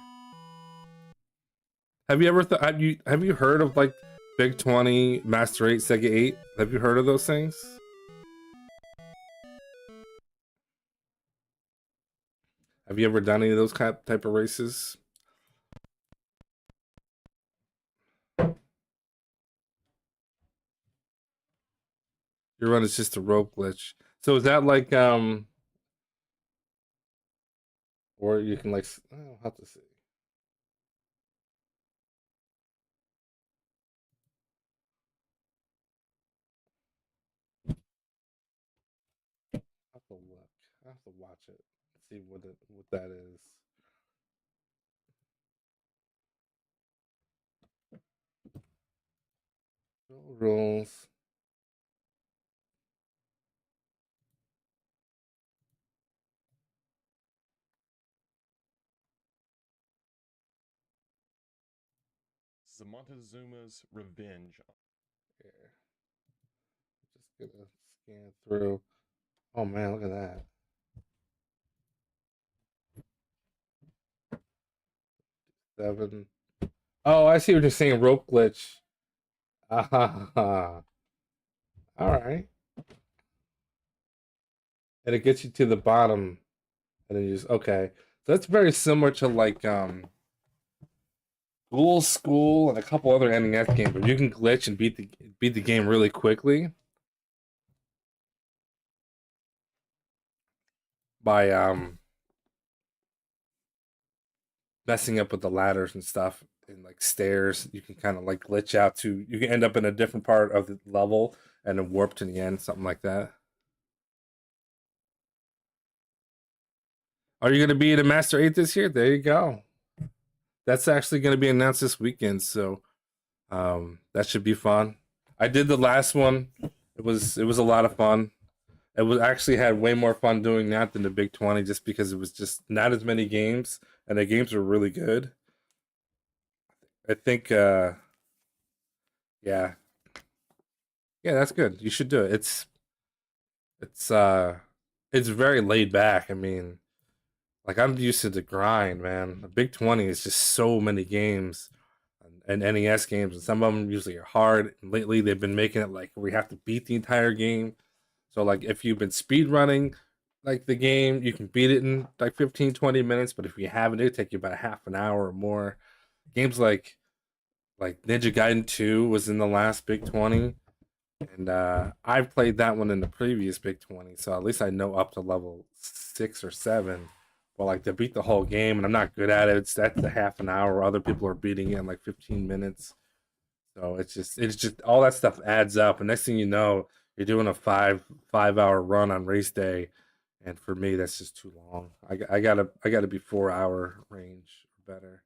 Have you ever have you heard of like Big 20, Master 8, Sega 8? Have you heard of those things? Have you ever done any of those type of races? Your run is just a rope glitch. So is that like or you can like I'll have to see. I have to look. I have to watch it. See what that is. No rules. The Montezuma's Revenge. Here. Just gonna scan through. Oh man, look at that. 7. Oh, I see what you're saying. Rope glitch. Ah, all right. And it gets you to the bottom, and then you just okay. So that's very similar to like Ghoul School and a couple other NES games where you can glitch and beat the game really quickly by messing up with the ladders and stuff and like stairs. You can kind of like glitch out to you can end up in a different part of the level and then warp to the end, something like that. Are you going to be in a Master 8 this year? There you go. That's actually going to be announced this weekend, so that should be fun. I did the last one. It was a lot of fun. It was actually had way more fun doing that than the Big 20 just because it was just not as many games and the games were really good. I think yeah. Yeah, that's good. You should do it. It's it's very laid back. I mean, like I'm used to the grind, man. The Big 20 is just so many games and NES games, and some of them usually are hard. And lately, they've been making it like we have to beat the entire game. So, like, if you've been speed running like the game, you can beat it in like 15, 20 minutes. But if you haven't, it'll take you about a half an hour or more. Games like Ninja Gaiden 2 was in the last Big 20, and I played that one in the previous Big 20, so at least I know up to level 6 or 7. But like to beat the whole game, and I'm not good at it. That's a half an hour. Other people are beating it in like 15 minutes. So it's just all that stuff adds up, and next thing you know, you're doing a 5 hour run on race day, and for me that's just too long. I gotta be 4 hour range or better.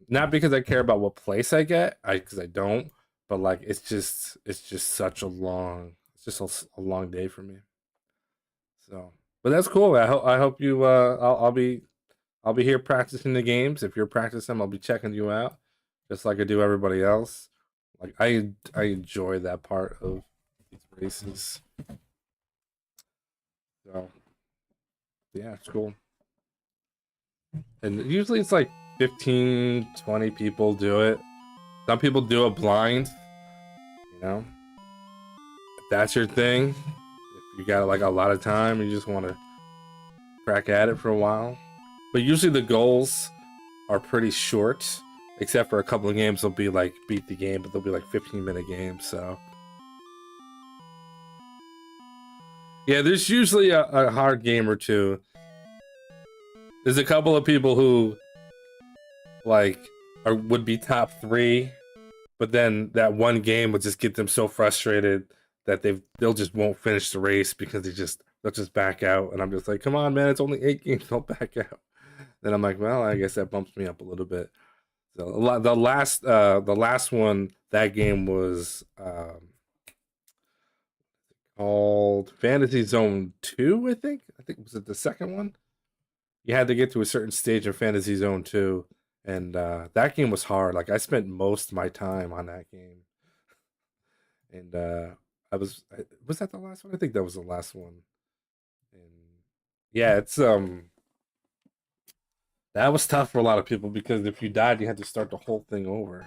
Not because I care about what place I get, because I don't, but like it's just such a long it's just a long day for me. So, but that's cool. I hope you I'll be here practicing the games. If you're practicing, I'll be checking you out, just like I do everybody else. Like I enjoy that part of these races. So yeah, it's cool. And usually it's like 15, 20 people do it. Some people do it blind, you know. If that's your thing, if you got like a lot of time, you just want to crack at it for a while. But usually the goals are pretty short, except for a couple of games they'll be like beat the game, but they'll be like 15-minute games. So Yeah, there's usually a hard game or two. There's a couple of people who like would be top 3, but then that one game would just get them so frustrated that they'll just won't finish the race because they'll just back out. And I'm just like, come on, man, it's only 8 games, don't back out. Then I'm like, well, I guess that bumps me up a little bit. So the last one, that game was called Fantasy Zone 2, I think. Was it the second one? You had to get to a certain stage in Fantasy Zone 2, and that game was hard. Like I spent most of my time on that game, and was that the last one? I think that was the last one. And yeah, it's that was tough for a lot of people because if you died, you had to start the whole thing over.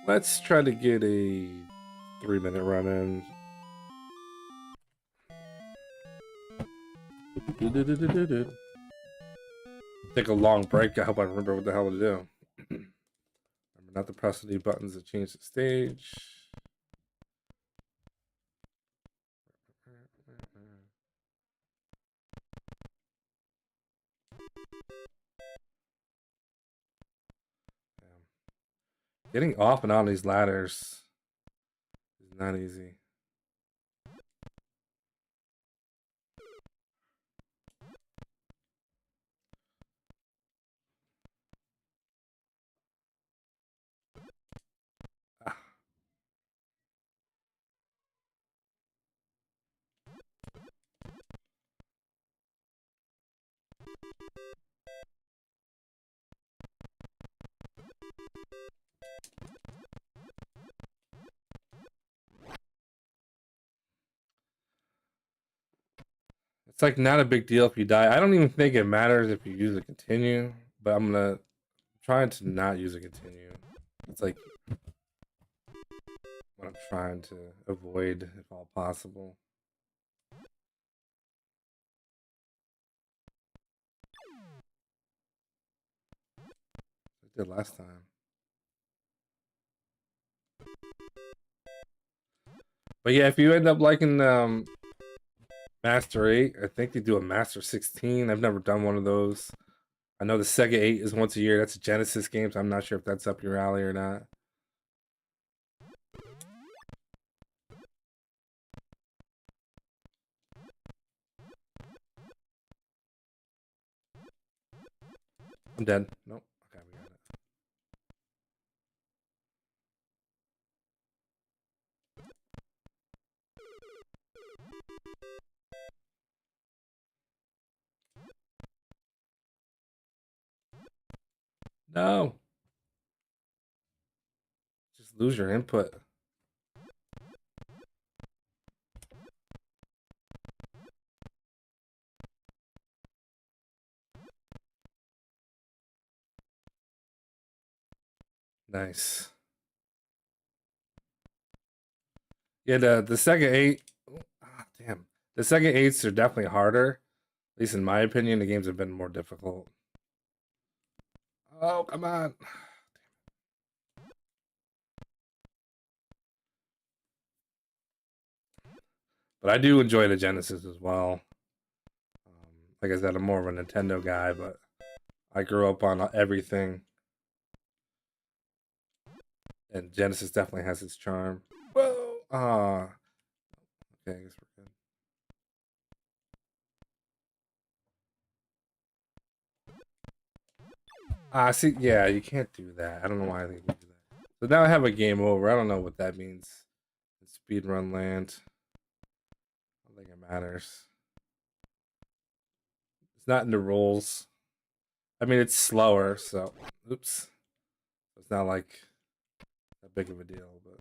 Let's try to get a 3-minute run in. Take a long break. I hope I remember what the hell to do. Remember not to press any buttons to change the stage. Getting off and on these ladders is not easy. It's like not a big deal if you die. I don't even think it matters if you use a continue, but I'm gonna try to not use a continue. It's like what I'm trying to avoid if all possible. I did last time. But yeah, if you end up liking Master 8, I think they do a Master 16. I've never done one of those. I know the Sega 8 is once a year. That's a Genesis game, so I'm not sure if that's up your alley or not. I'm dead. Nope. Okay, we got it. No. Just lose your input. Nice. Yeah, the Sega 8. Damn. The Sega 8s are definitely harder. At least in my opinion, the games have been more difficult. Oh, come on. But I do enjoy the Genesis as well. Like I said, I'm more of a Nintendo guy, but I grew up on everything. And Genesis definitely has its charm. Whoa! Okay, I guess we're good. See, yeah, you can't do that. I don't know why they do that. So now I have a game over. I don't know what that means. In speedrun land. I don't think it matters. It's not in the rules. I mean, it's slower, so oops. It's not like that big of a deal, but.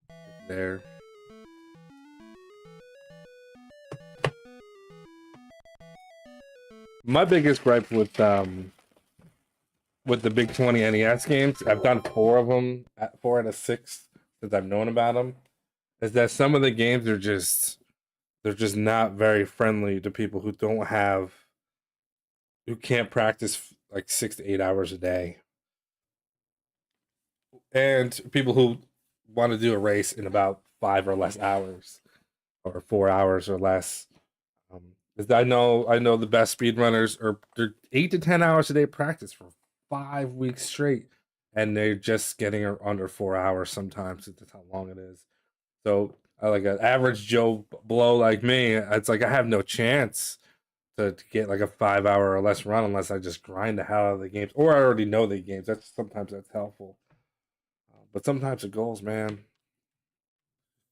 And there. My biggest gripe with the big 20 NES games, I've done 4 of them, 4 out of 6 since I've known about them, is that some of the games are just they're just not very friendly to people who can't practice like 6 to 8 hours a day, and people who want to do a race in about 5 or less hours, or 4 hours or less. I know the best speedrunners are they're 8 to 10 hours a day practice for 5 weeks straight, and they're just getting under 4 hours sometimes. That's how long it is. So, like an average Joe Blow like me, it's like I have no chance to get like a 5 hour or less run unless I just grind the hell out of the games, or I already know the games. That's helpful. But sometimes the goals, man,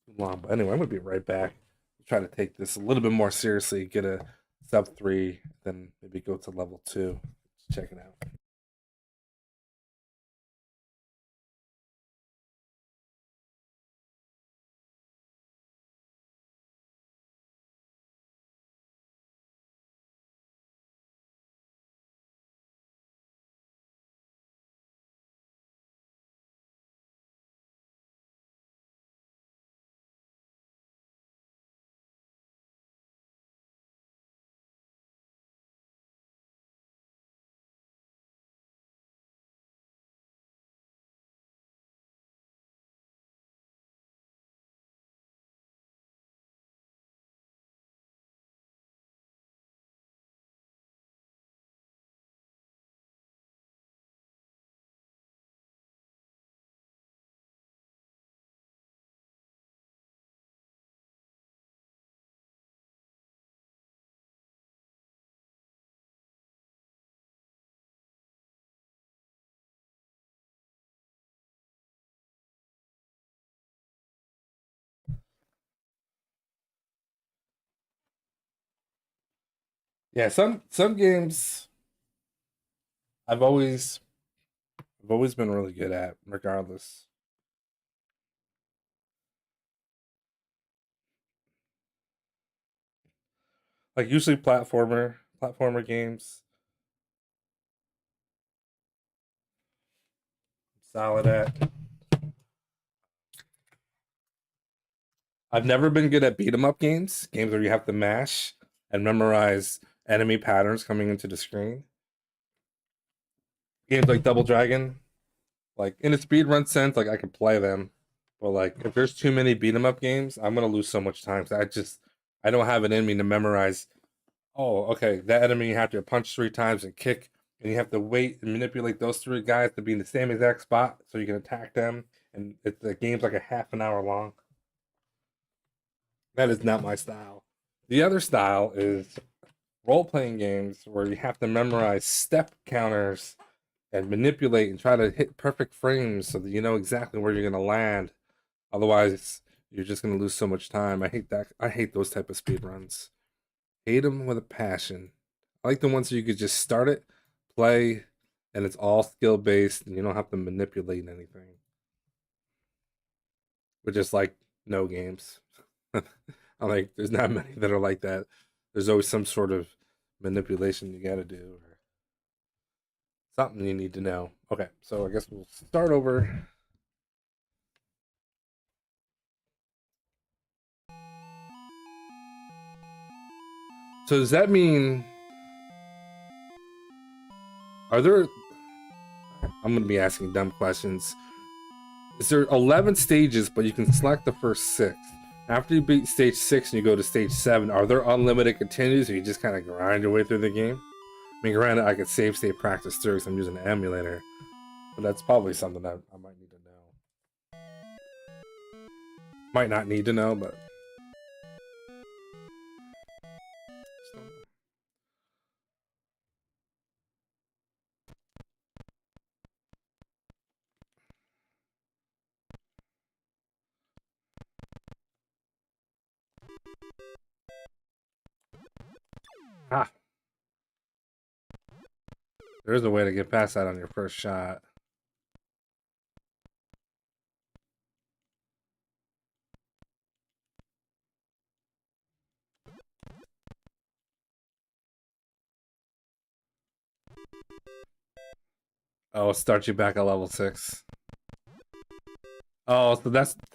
too long. But anyway, I'm gonna be right back. Try to take this a little bit more seriously, get a sub 3, then maybe go to level 2. Check it out. Yeah, some games I've always I've always been really good at, regardless. Like usually platformer games, solid at. I've never been good at beat 'em up games where you have to mash and memorize enemy patterns coming into the screen. Games like Double Dragon, like in a speedrun sense, like I can play them, but like if there's too many beat 'em up games, I'm gonna lose so much time. So I don't have it in me to memorize. Oh, okay, that enemy you have to punch 3 times and kick, and you have to wait and manipulate those 3 guys to be in the same exact spot so you can attack them. And the game's like a half an hour long. That is not my style. The other style is role playing games where you have to memorize step counters and manipulate and try to hit perfect frames so that you know exactly where you're going to land. Otherwise, you're just going to lose so much time. I hate that. I hate those type of speed runs. Hate them with a passion. I like the ones where you could just start it, play, and it's all skill based and you don't have to manipulate anything. Which is like no games. I'm like, there's not many that are like that. There's always some sort of manipulation you got to do or something you need to know. Okay, so I guess we'll start over. So does that mean are there I'm going to be asking dumb questions. Is there 11 stages but you can select the first 6? After you beat stage 6 and you go to stage 7, are there unlimited continues or you just kind of grind your way through the game? I mean, granted, I could save state practice through because I'm using an emulator, but that's probably something that I might need to know. Might not need to know, but ah, there's a way to get past that on your first shot. Oh, it'll start you back at level 6. Oh,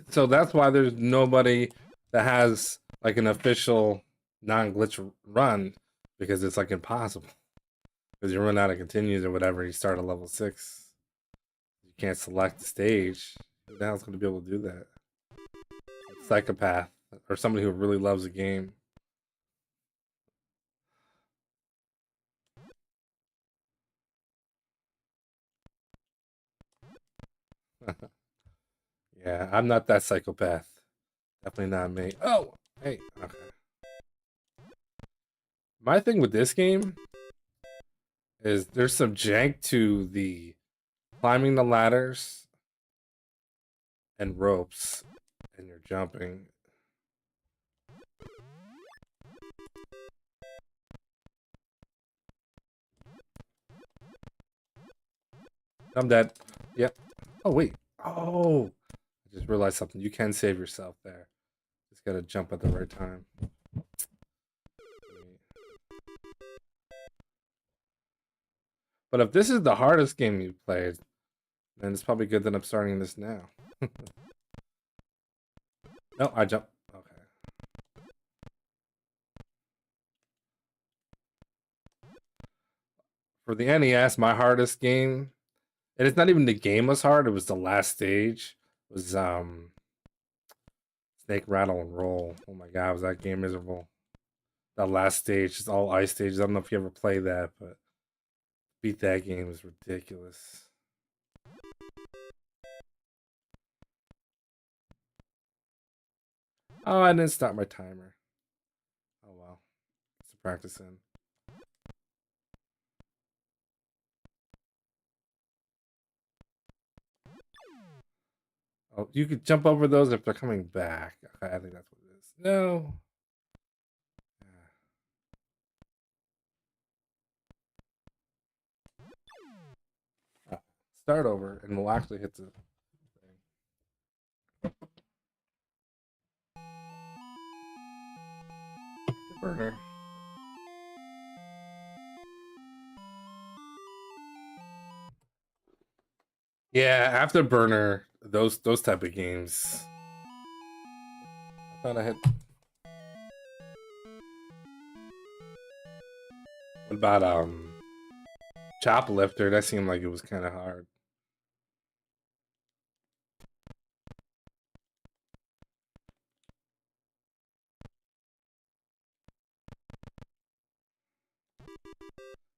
so that's why there's nobody that has like an official non-glitch run because it's like impossible. Because you run out of continues or whatever, you start at level 6. You can't select the stage. Who the hell's going to be able to do that? A psychopath or somebody who really loves a game. Yeah, I'm not that psychopath. Definitely not me. Oh, hey, okay. My thing with this game is there's some jank to the climbing the ladders and ropes, and you're jumping. I'm dead. Yep. Oh, wait. Oh, I just realized something. You can save yourself there. Just gotta jump at the right time. But if this is the hardest game you've played, then it's probably good that I'm starting this now. No, I jumped. Okay. For the NES, my hardest game, and it's not even the game was hard, it was the last stage. It was Snake Rattle and Roll. Oh my god, was that game miserable. That last stage, it's all ice stages. I don't know if you ever played that, but beat that game was ridiculous. Oh, I didn't start my timer. Oh well. It's a practice in. Oh, you could jump over those if they're coming back. Okay, I think that's what it is. No. Start over, and we'll actually hit the thing. The burner. Yeah, Afterburner, those type of games. I thought I had. What about Choplifter? That seemed like it was kind of hard.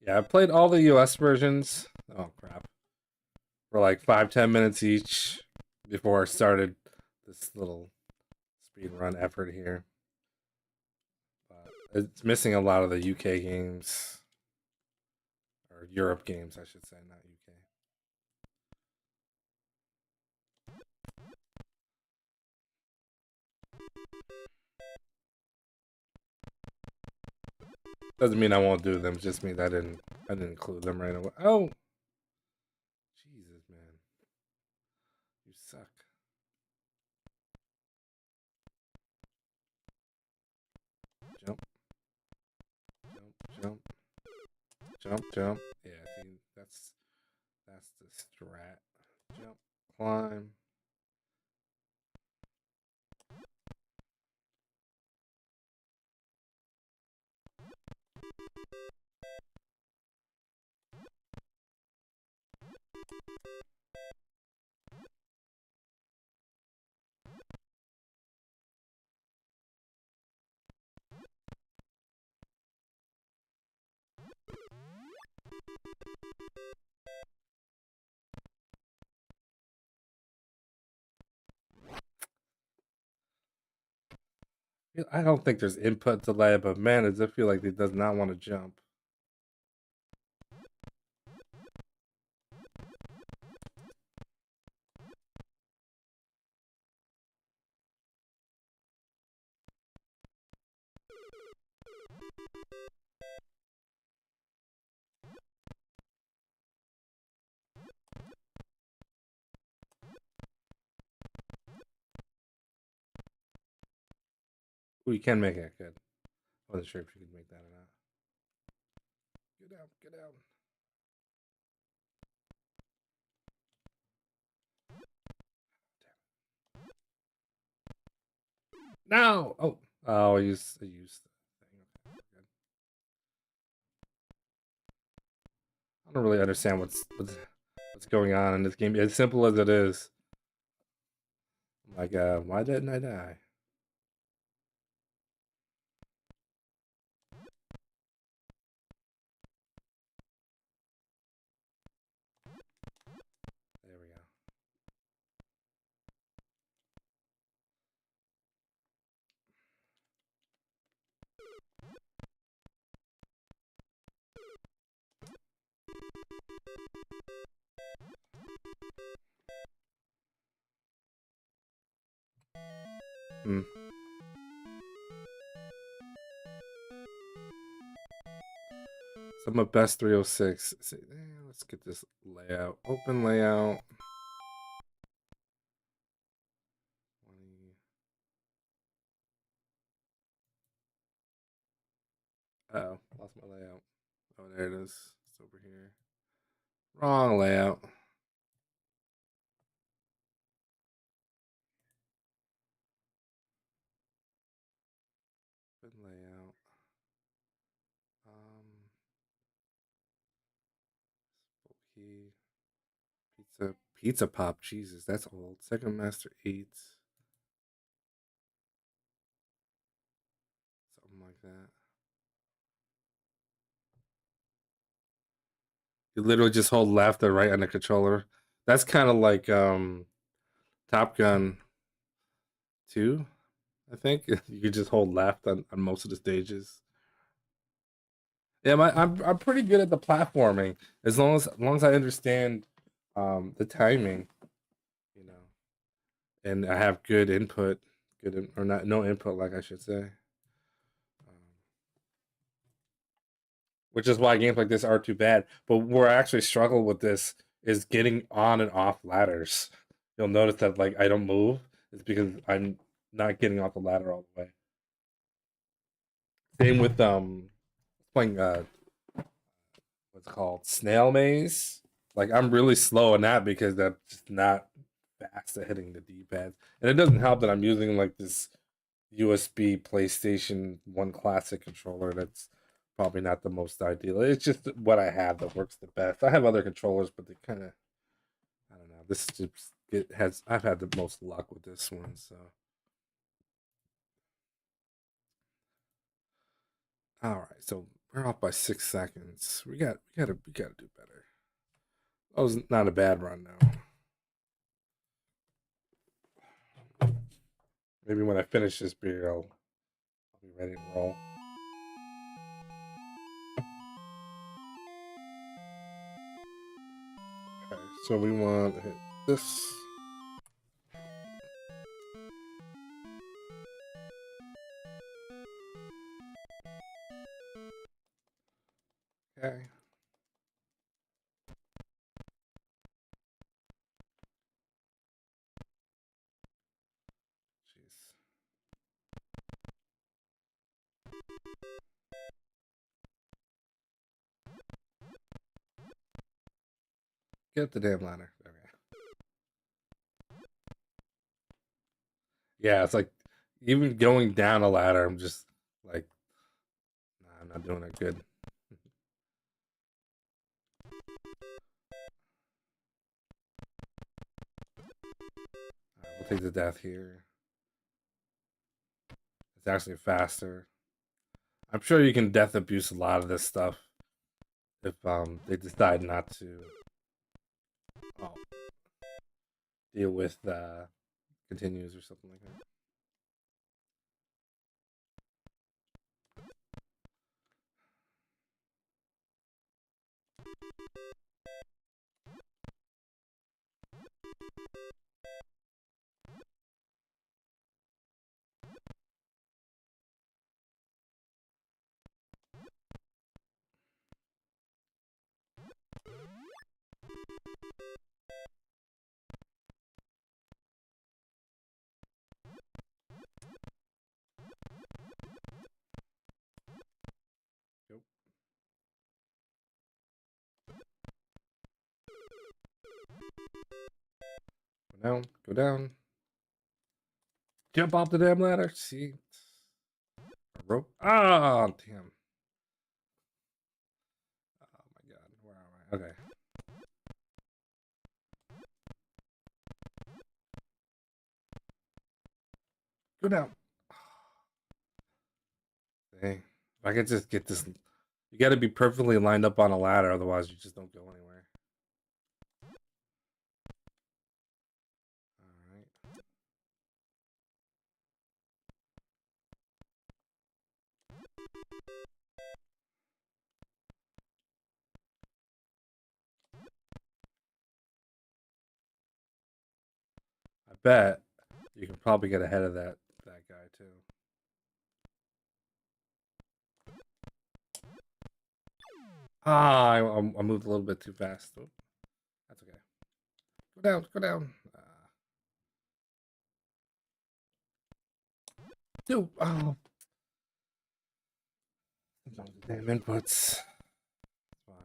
Yeah, I played all the US versions. Oh crap. For like 5-10 minutes each before I started this little speedrun effort here. It's missing a lot of the UK games. Or Europe games, I should say, not UK. Doesn't mean I won't do them, just means I didn't include them right away. Oh, Jesus, man, you suck. Jump, jump, jump, jump, jump. Yeah, see, that's the strat. Jump, climb. I don't think there's input delay, but man, does it feel like it does not want to jump. Ooh, you can make it good. I wasn't sure if you could make that or not. Get out, get out. No! Oh, Oh, I used the thing. Okay, good. I don't really understand what's going on in this game. As simple as it is. Like, why didn't I die? There we go. Hmm. So I'm a best 306. Let's get this layout. Open layout. 20. Oh, lost my layout. Oh, there it is. It's over here. Wrong layout. Good layout. Key. Pizza Pop. Jesus, that's old. Sega Master 8. Something like that. You literally just hold left or right on the controller. That's kind of like Top Gun 2, I think. You could just hold left on most of the stages. Yeah, I'm pretty good at the platforming as long as I understand the timing, you know, and I have good input, or not no input, like I should say. Which is why games like this are too bad. But where I actually struggle with this is getting on and off ladders. You'll notice that like I don't move. It's because I'm not getting off the ladder all the way. Same with playing what's it called, Snail Maze. Like I'm really slow in that because I'm just not fast at hitting the D-pads. And it doesn't help that I'm using like this USB PlayStation 1 Classic controller that's probably not the most ideal. It's just what I have that works the best. I have other controllers, but they kind of, I don't know. This just I've had the most luck with this one. So, all right. So we're off by 6 seconds. We gotta do better. That was not a bad run now. Maybe when I finish this beer, I'll be ready to roll. Okay, so we want to hit this. Okay. Jeez. Get the damn ladder. Okay. Yeah, it's like even going down a ladder, I'm just like, nah, I'm not doing it good. We'll take the death here. It's actually faster. I'm sure you can death abuse a lot of this stuff if they decide not to oh, deal with continues or something like that. Go. Go down. Go down. Jump off the damn ladder. See? Rope. Ah, damn. Oh my god. Where am I? Okay. Go down. Dang. If I could just get this. You got to be perfectly lined up on a ladder, otherwise you just don't go anywhere. All right. I bet you can probably get ahead of that guy too. Ah, I moved a little bit too fast. Oh, that's okay. Go down, go down. Dude, oh. Damn inputs. Fine.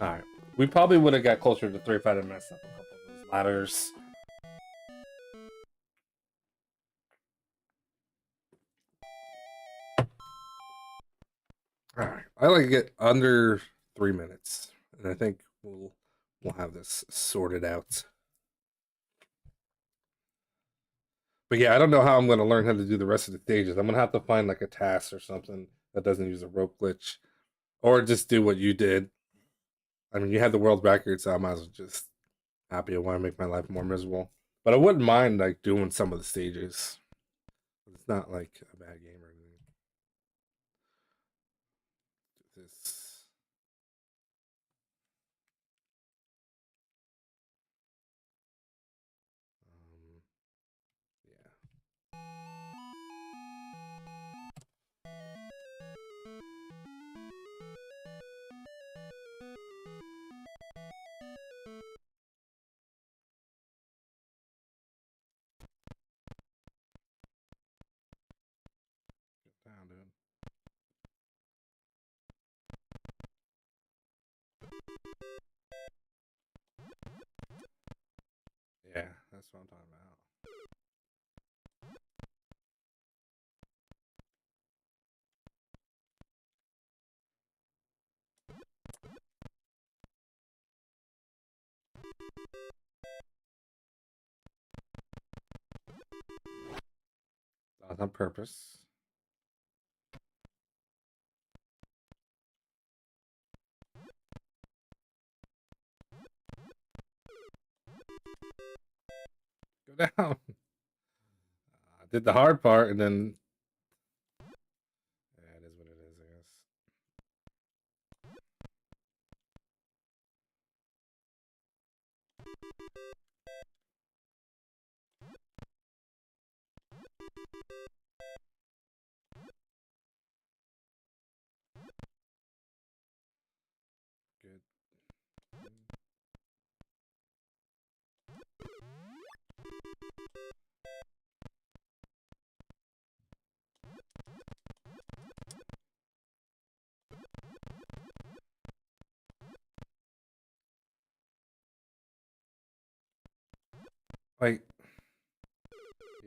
Alright. We probably would have got closer to 3 if I didn't mess up a couple of those ladders. Alright. I like to get under 3 minutes. And I think we'll have this sorted out. But yeah, I don't know how I'm going to learn how to do the rest of the stages. I'm going to have to find like a task or something that doesn't use a rope glitch. Or just do what you did. I mean, you had the world record, so I might as well just happy. I want to make my life more miserable. But I wouldn't mind like doing some of the stages. It's not like a bad game or anything. Do this. Yeah. Get down, dude. Yeah, that's what I'm talking about. Not on purpose. Go down. I did the hard part and then. Yeah, it is what it is, I guess. Good. Wait.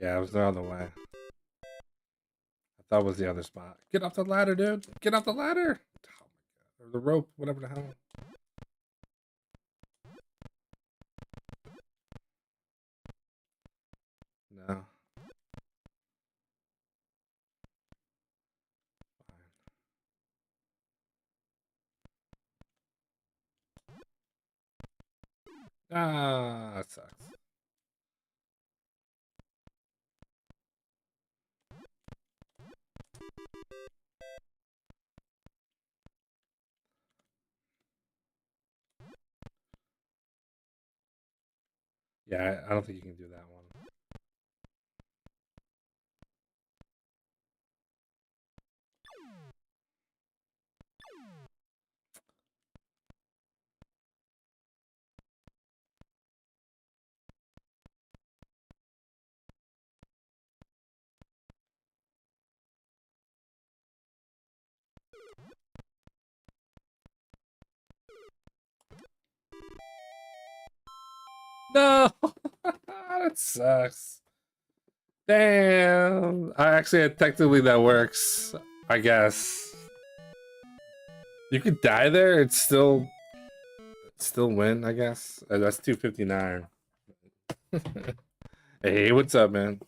Yeah, it was the other way. I thought it was the other spot. Get off the ladder, dude. Get off the ladder. Oh my god. Or the rope, whatever the hell. No. Ah, that sucks. Yeah, I don't think you can do that one. No, that sucks. Damn. Actually, technically that works. I guess you could die there. It's still win. I guess that's 259. Hey, what's up, man?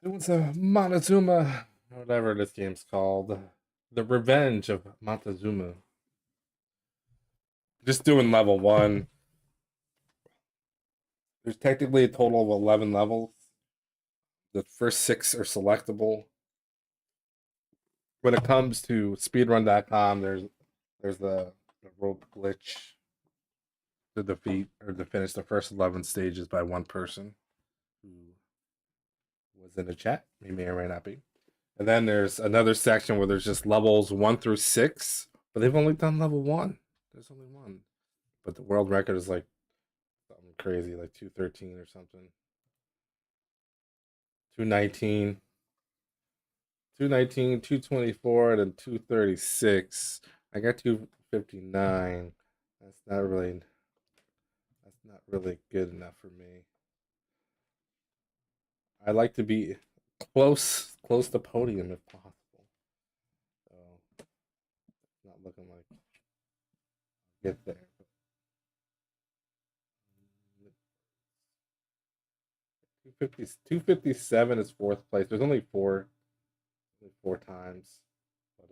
What's up, Montezuma? Whatever this game's called, the Revenge of Montezuma. Just doing level 1. There's technically a total of 11 levels. The first 6 are selectable. When it comes to speedrun.com, there's the rope glitch to defeat or to finish the first 11 stages by one person who was in the chat. He may or may not be. And then there's another section where there's just levels 1 through 6, but they've only done level 1. There's only one. But the world record is like something crazy, like 213 or something. 219. 219, 224, and then 236. I got 259. That's not really good enough for me. I like to be close to podium if possible. So it's not looking like I'll get there. 257 is 4th place. There's only four times, but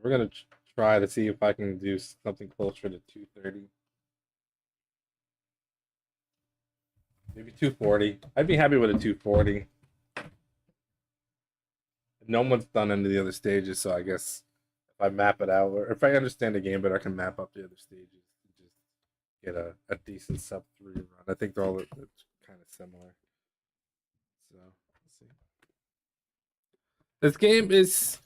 we're gonna try to see if I can do something closer to 230. Maybe 240. I'd be happy with a 240. No one's done any of the other stages, so I guess if I map it out, or if I understand the game better, I can map up the other stages and just get a decent sub 3 run. I think they're all kind of similar. So let's see. This game it's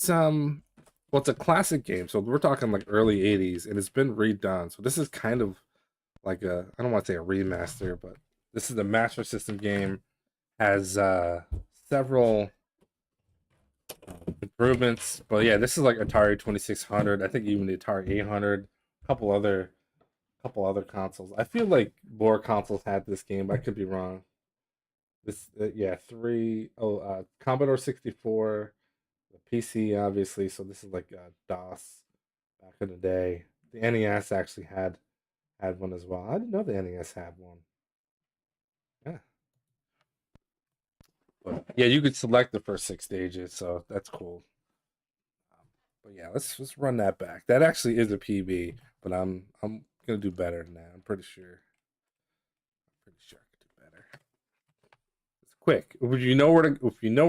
well, it's a classic game, so we're talking like early 80s, and it's been redone. So this is kind of like I don't want to say a remaster, but this is a Master System game. Has several improvements, but yeah, this is like Atari 2600. I think even the Atari 800, a couple other consoles. I feel like more consoles had this game, but I could be wrong. This yeah, Commodore 64, the PC obviously. So this is like DOS back in the day. The NES actually had one as well. I didn't know the NES had one. Yeah. But yeah, you could select the first 6 stages, so that's cool. But yeah, let's run that back. That actually is a PB, but I'm gonna do better than that. I'm pretty sure. I could do better. It's quick. If you know where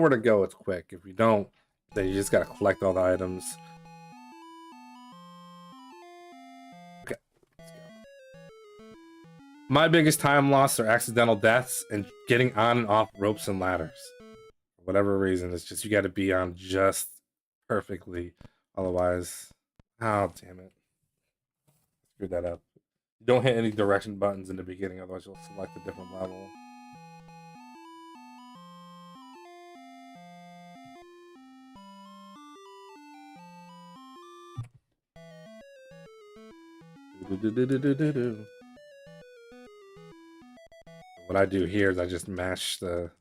to go, it's quick. If you don't, then you just gotta collect all the items. Okay, let's go. My biggest time loss are accidental deaths and getting on and off ropes and ladders. For whatever reason, it's just you got to be on just perfectly. Otherwise, oh damn it, screwed that up. Don't hit any direction buttons in the beginning, otherwise you'll select a different level. What I do here is I just mash the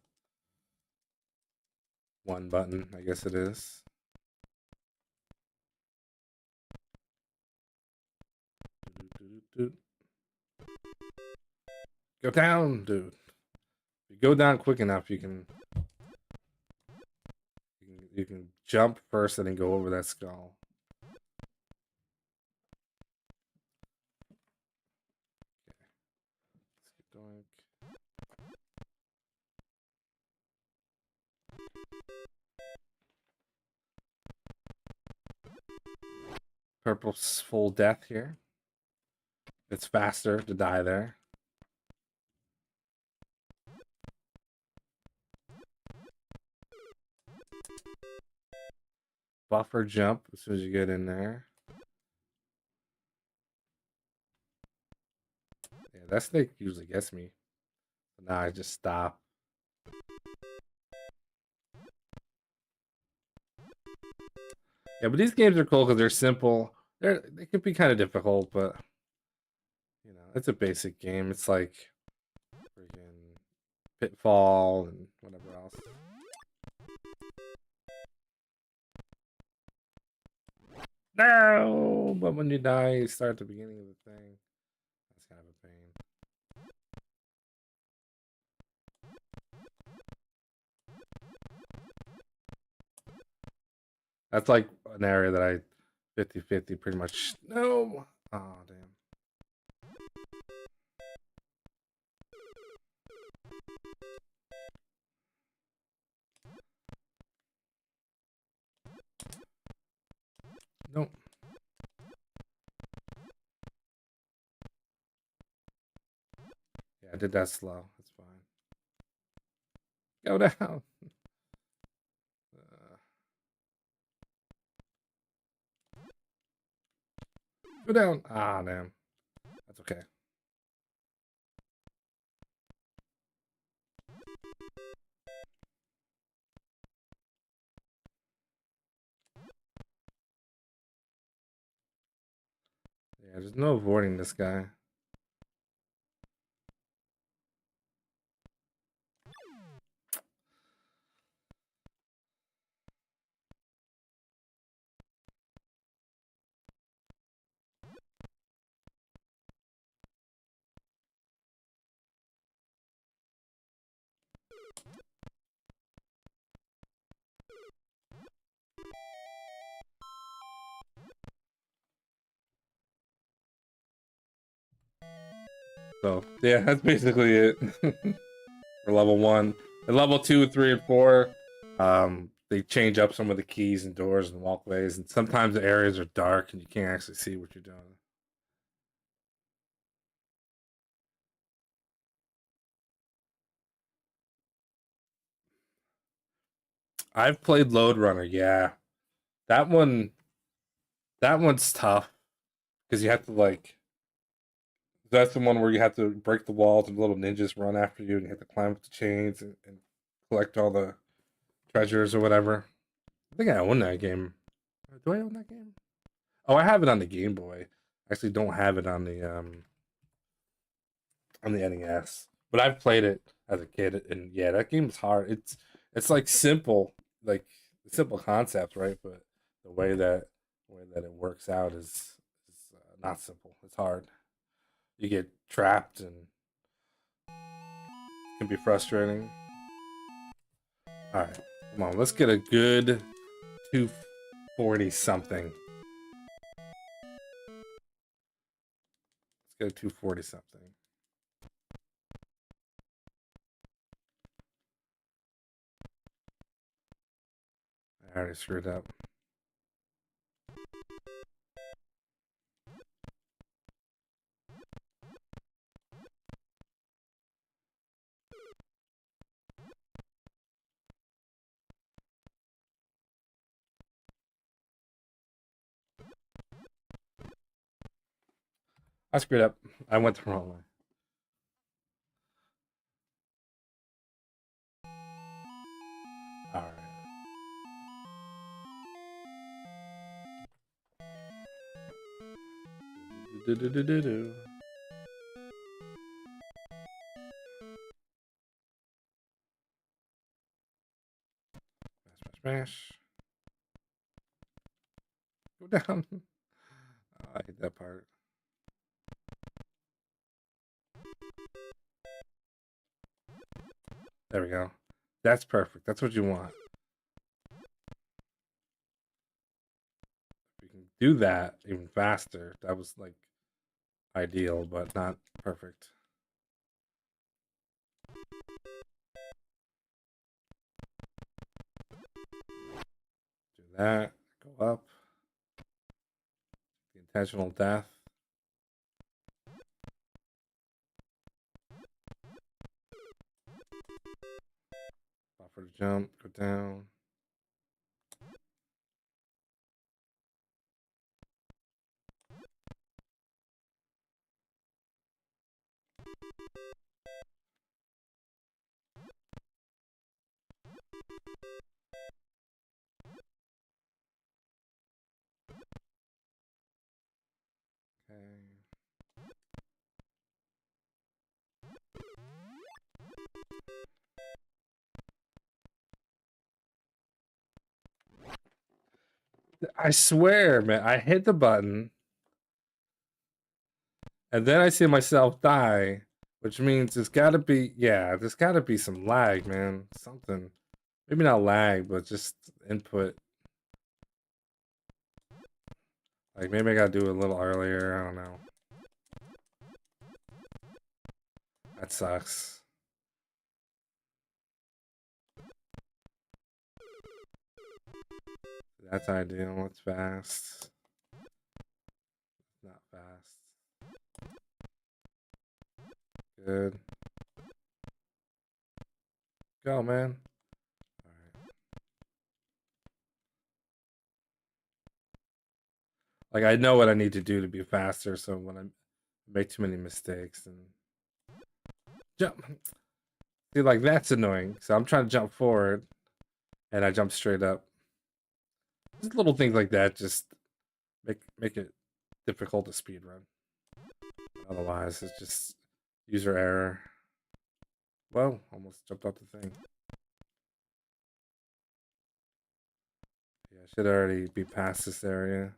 one button, I guess it is. Go down, dude. If you go down quick enough, you can jump first and then go over that skull. Purposeful death here. It's faster to die there. Buffer jump as soon as you get in there. Yeah, that snake usually gets me. But now I just stop. Yeah, but these games are cool because they're simple. They can be kind of difficult, but It's a basic game. It's like freaking Pitfall and whatever else. No, but when you die, you start at the beginning of the thing. That's kind of a pain. That's like an area that I 50-50 pretty much. No. Oh, damn. Nope. Yeah, I did that slow. That's fine. Go down. Go down. Ah, damn. That's okay. Yeah, there's no avoiding this guy. So yeah, that's basically it for level 1. And level 2, 3, and 4, they change up some of the keys and doors and walkways, and sometimes the areas are dark and you can't actually see what you're doing. I've played Load Runner, yeah. That one that one's tough because you have to like that's the one where you have to break the walls and little ninjas run after you and you have to climb up the chains and collect all the treasures or whatever. I think I own that game. Do I own that game? Oh, I have it on the Game Boy. I actually don't have it on the NES. But I've played it as a kid and yeah, that game's hard. It's like like simple concept, right? But the way that it works out is not simple. It's hard. You get trapped and it can be frustrating. All right, come on, let's get a good 240 something. Let's get a 240 something. I already screwed up. I screwed up. I went the wrong way. All right. Do. Smash. Go down. Oh, I hate that part. There we go. That's perfect. That's what you want. If you can do that even faster, that was like ideal, but not perfect. Do that. Go up. The intentional death. Buffer to jump. Go down. Okay. I swear, man, I hit the button, and then I see myself die, which means there's gotta be, yeah, there's gotta be some lag, man. Something. Maybe not lag, but just input. Like, maybe I gotta do it a little earlier, I don't know. That sucks. That's ideal, it's fast. Not fast. Good. Go, man. Alright. Like, I know what I need to do to be faster, so when I make too many mistakes, and jump. See, like, that's annoying. So I'm trying to jump forward, and I jump straight up. Just little things like that just make it difficult to speedrun. Otherwise, it's just user error. Well, almost jumped off the thing. Yeah, I should already be past this area.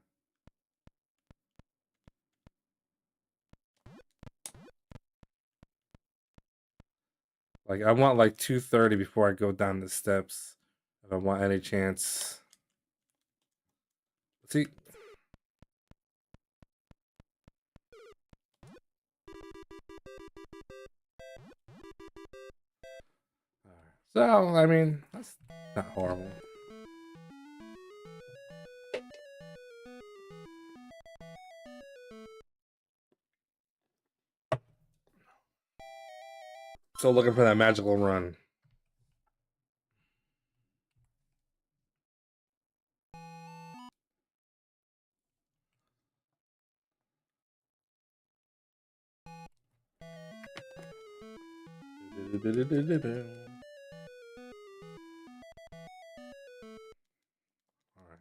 Like, I want like 230 before I go down the steps. If I want any chance. See? So, I mean, that's not horrible. So looking for that magical run. Alright.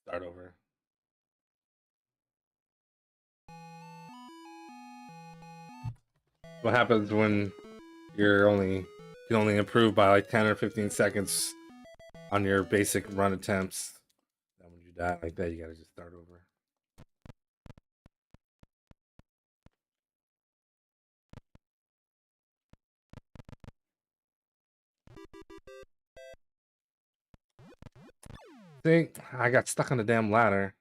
Start over. What happens when you can only improve by like 10 or 15 seconds on your basic run attempts? Then when you die like that, you gotta just start over. See, I got stuck on the damn ladder.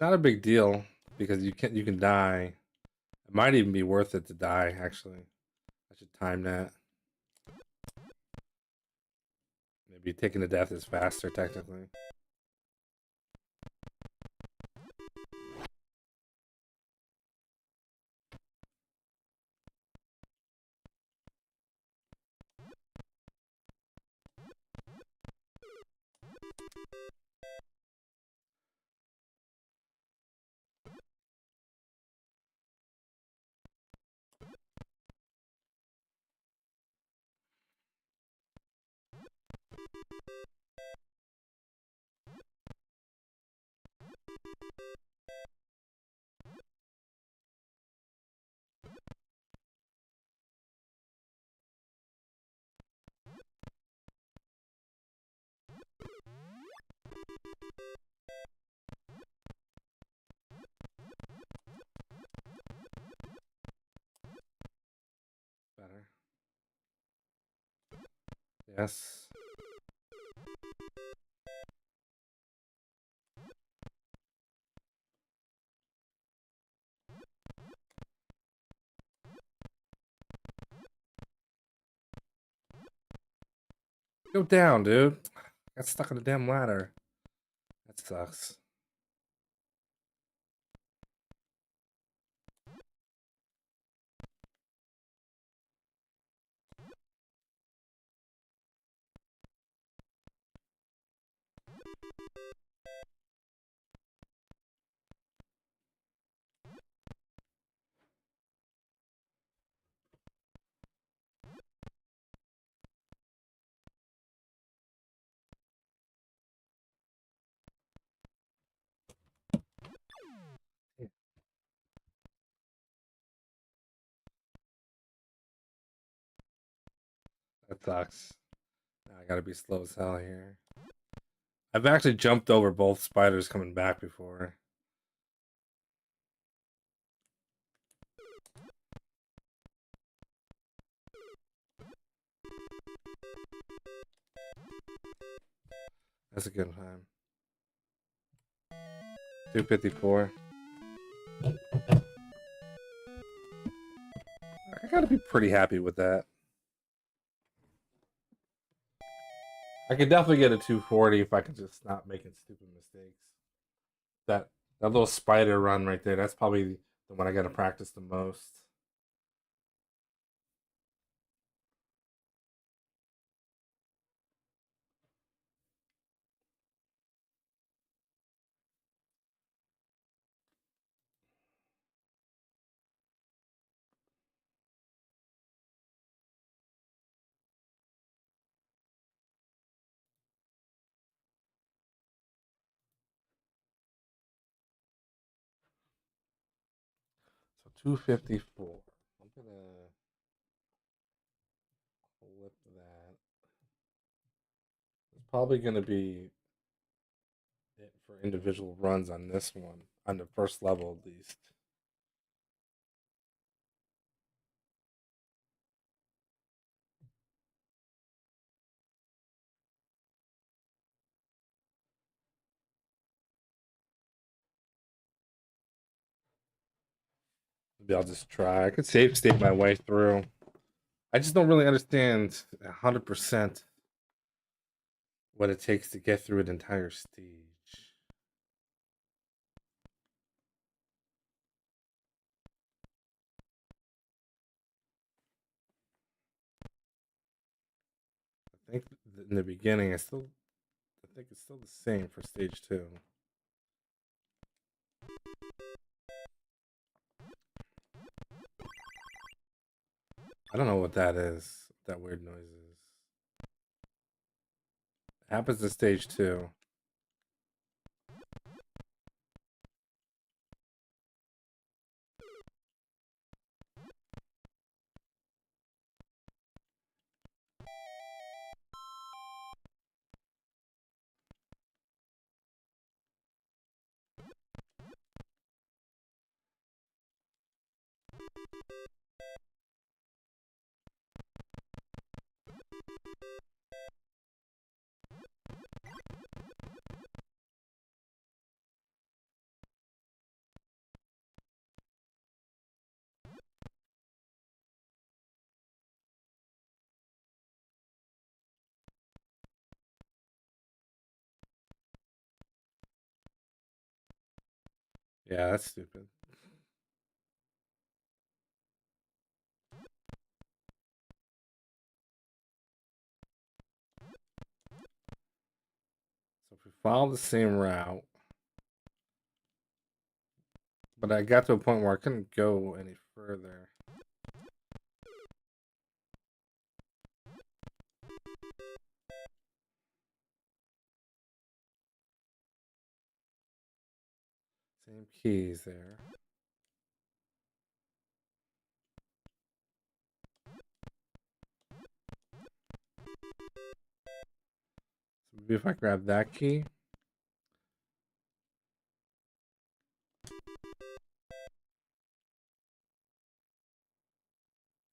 Not a big deal because you can die. It might even be worth it to die, actually. I should time that. Maybe taking the death is faster, technically. Better. Yes. Go down, dude. Got stuck on the damn ladder. That sucks. That sucks. I gotta be slow as hell here. I've actually jumped over both spiders coming back before. That's a good time. 254. I gotta be pretty happy with that. I could definitely get a 240 if I could just stop making stupid mistakes. That little spider run right there, that's probably the one I gotta practice the most. So 254. I'm gonna flip that. It's probably gonna be it for individual runs on this one, on the first level at least. Maybe I'll just try. I could save state my way through. I just don't really understand 100% what it takes to get through an entire stage. I think in the beginning, I think it's still the same for stage 2. I don't know what that is. What that weird noise is. It happens to stage 2. Yeah, that's stupid. So if we follow the same route, but I got to a point where I couldn't go any further. Same keys there. So maybe if I grab that key.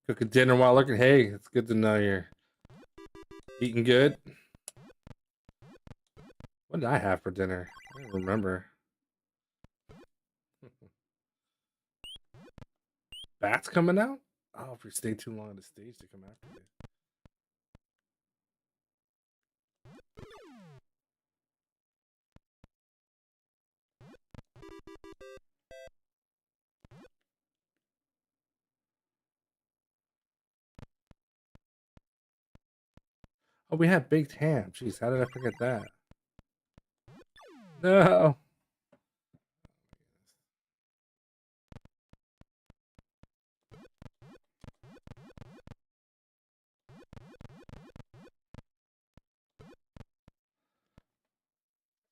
Cooking dinner while looking. Hey, it's good to know you're eating good. What did I have for dinner? I don't remember. Bats coming out? Oh, if you stay too long on the stage, they come after you. Oh, we had baked ham. Jeez, how did I forget that? No.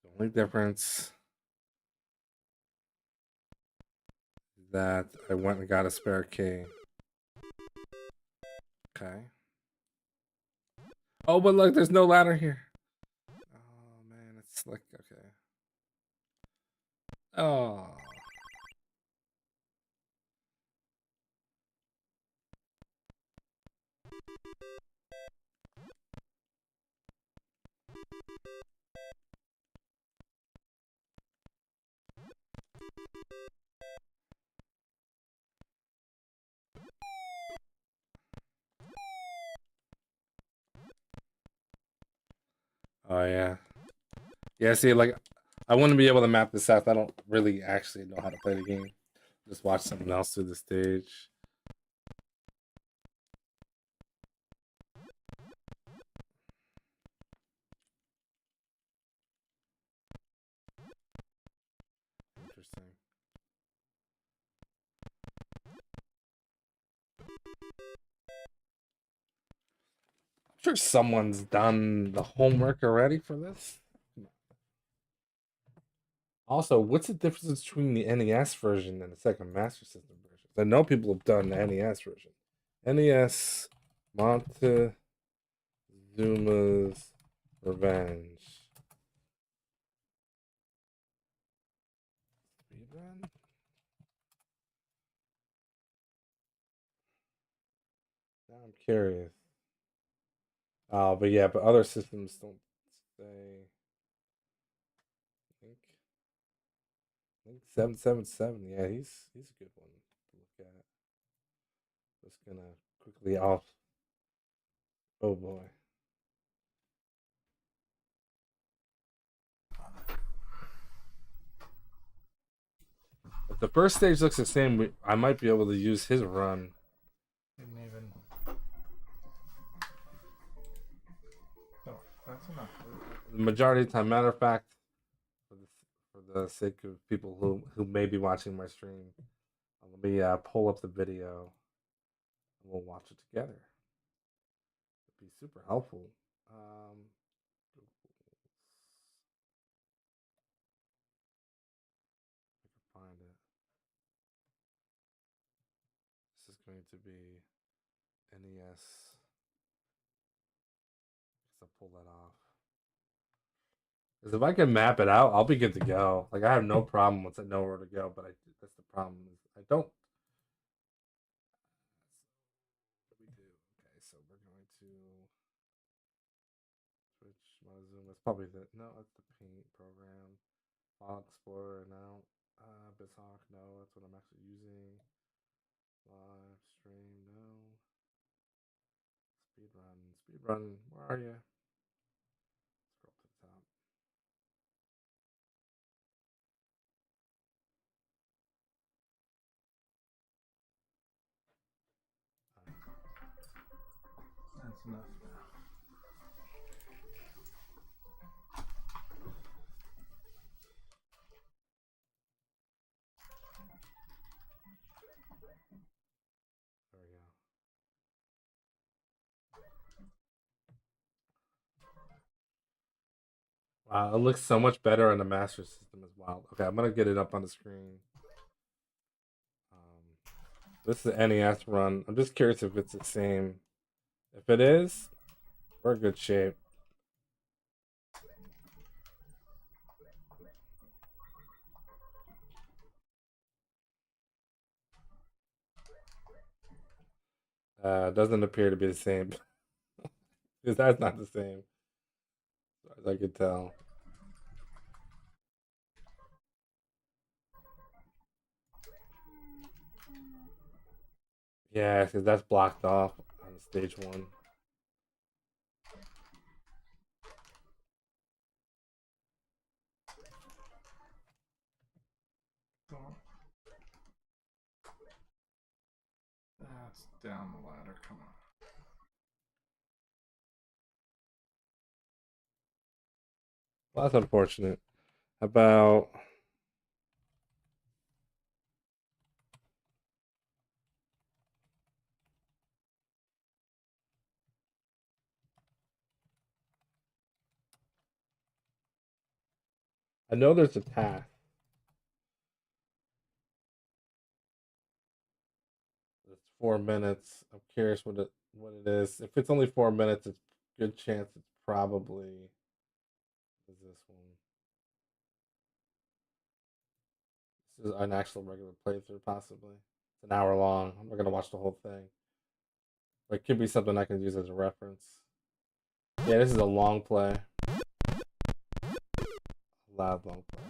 The only difference is that I went and got a spare key. Okay. Oh, but look, there's no ladder here. Oh man, it's like okay. Oh. Oh yeah. Yeah, see, like I wouldn't be able to map this out. I don't really actually know how to play the game. Just watch someone else do the stage. Interesting. I'm sure someone's done the homework already for this. Also, what's the difference between the NES version and the Sega Master System version? I know people have done the NES version. NES Montezuma's Revenge. Speedrun? Now I'm curious. Oh, but yeah, but other systems don't say. Link 777. Yeah, he's a good one to look at. Just gonna quickly off. Oh boy. If the first stage looks the same, I might be able to use his run. Didn't even. Oh, that's enough. The majority of the time, matter of fact, for the sake of people who may be watching my stream, let me pull up the video and we'll watch it together. It'd be super helpful. If I can find it. This is going to be NES. I'll pull that off. Because if I can map it out, I'll be good to go. Like I have no problem once I know where to go, but that's the problem. I don't. What do we do? Okay, so we're going to switch Montezuma. It's probably the no. It's the Paint program. File Explorer no. BizHawk no. That's what I'm actually using. Live stream no. Speedrun. Where are you? Scroll to the top. That's enough now. There we go. Wow, it looks so much better on the Master System as well. Okay, I'm gonna get it up on the screen. This is the NES run. I'm just curious if it's the same. If it is, we're in good shape. Doesn't appear to be the same. Because that's not the same, as far as I could tell. Yeah, because that's blocked off on stage one. That's down the ladder. Come on. Well, that's unfortunate. About I know there's a task. It's 4 minutes. I'm curious what it is. If it's only 4 minutes, it's good chance it's probably is this one. This is an actual regular playthrough, possibly. It's an hour long. I'm not gonna watch the whole thing. But it could be something I can use as a reference. Yeah, this is a long play. A loud long play.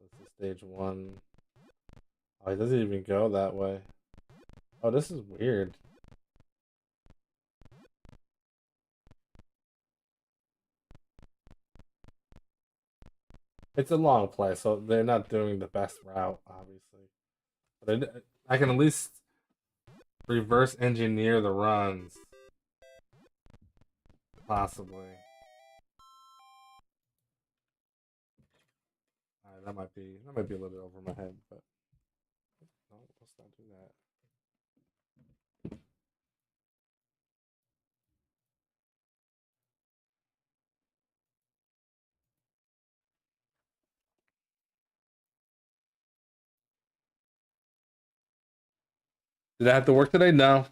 This is stage one. Oh, it doesn't even go that way. Oh, this is weird. It's a long play, so they're not doing the best route, obviously. But I can at least reverse engineer the runs, possibly. That might be a little bit over my head, but no, let's not do that. Did I have to work today? No,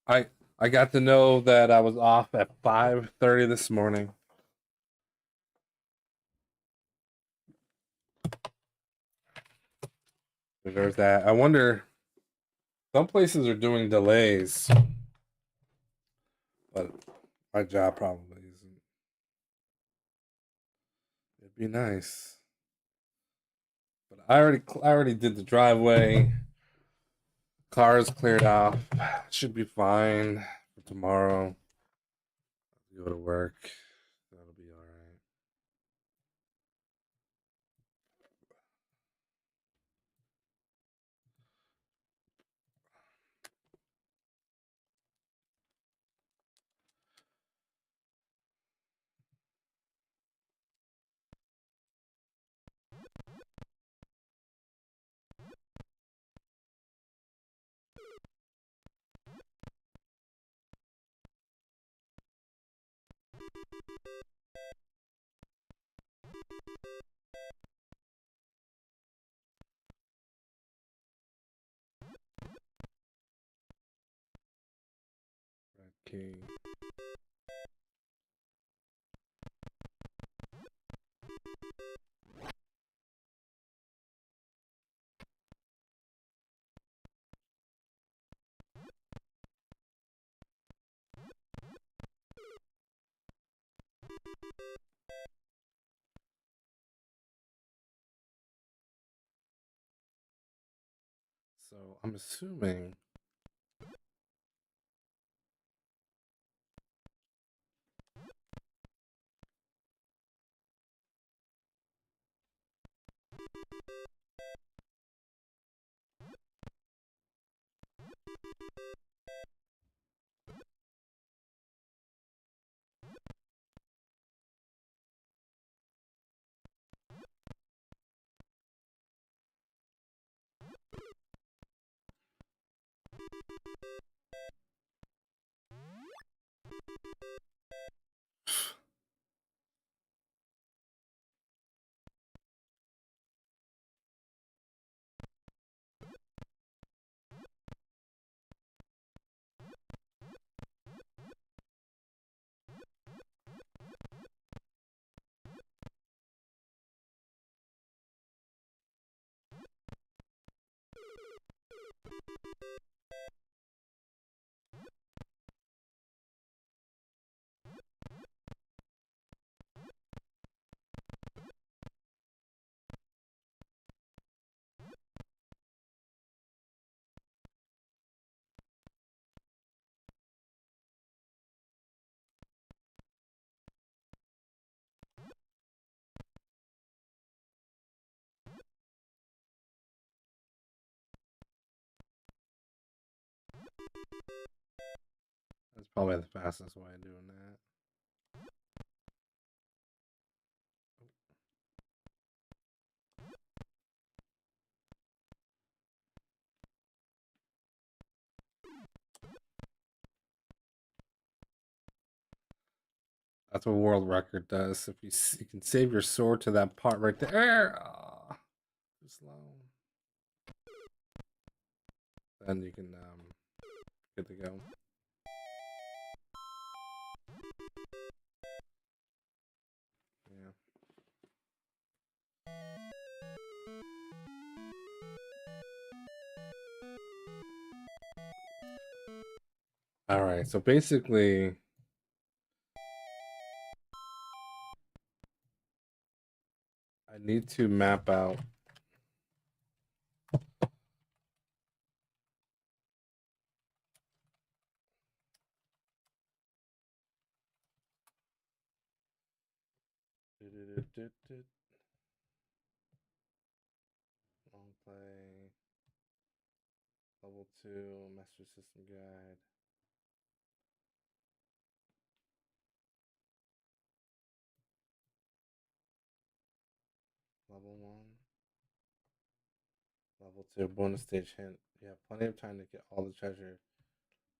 I I got to know that I was off at 5:30 this morning. There's that. I wonder. Some places are doing delays, but my job probably isn't. It'd be nice, but I already did the driveway. Car's cleared off. Should be fine for tomorrow. Go to work. That'll be all right. Okay. So I'm assuming. That's probably the fastest way of doing that. That's what world record does. If you can save your sword to that part right there, too slow. Then you can good to go. Yeah. All right. So basically, I need to map out. Long play. Level 2 Master System Guide. Level 1. Level 2 bonus stage hint. You have plenty of time to get all the treasure,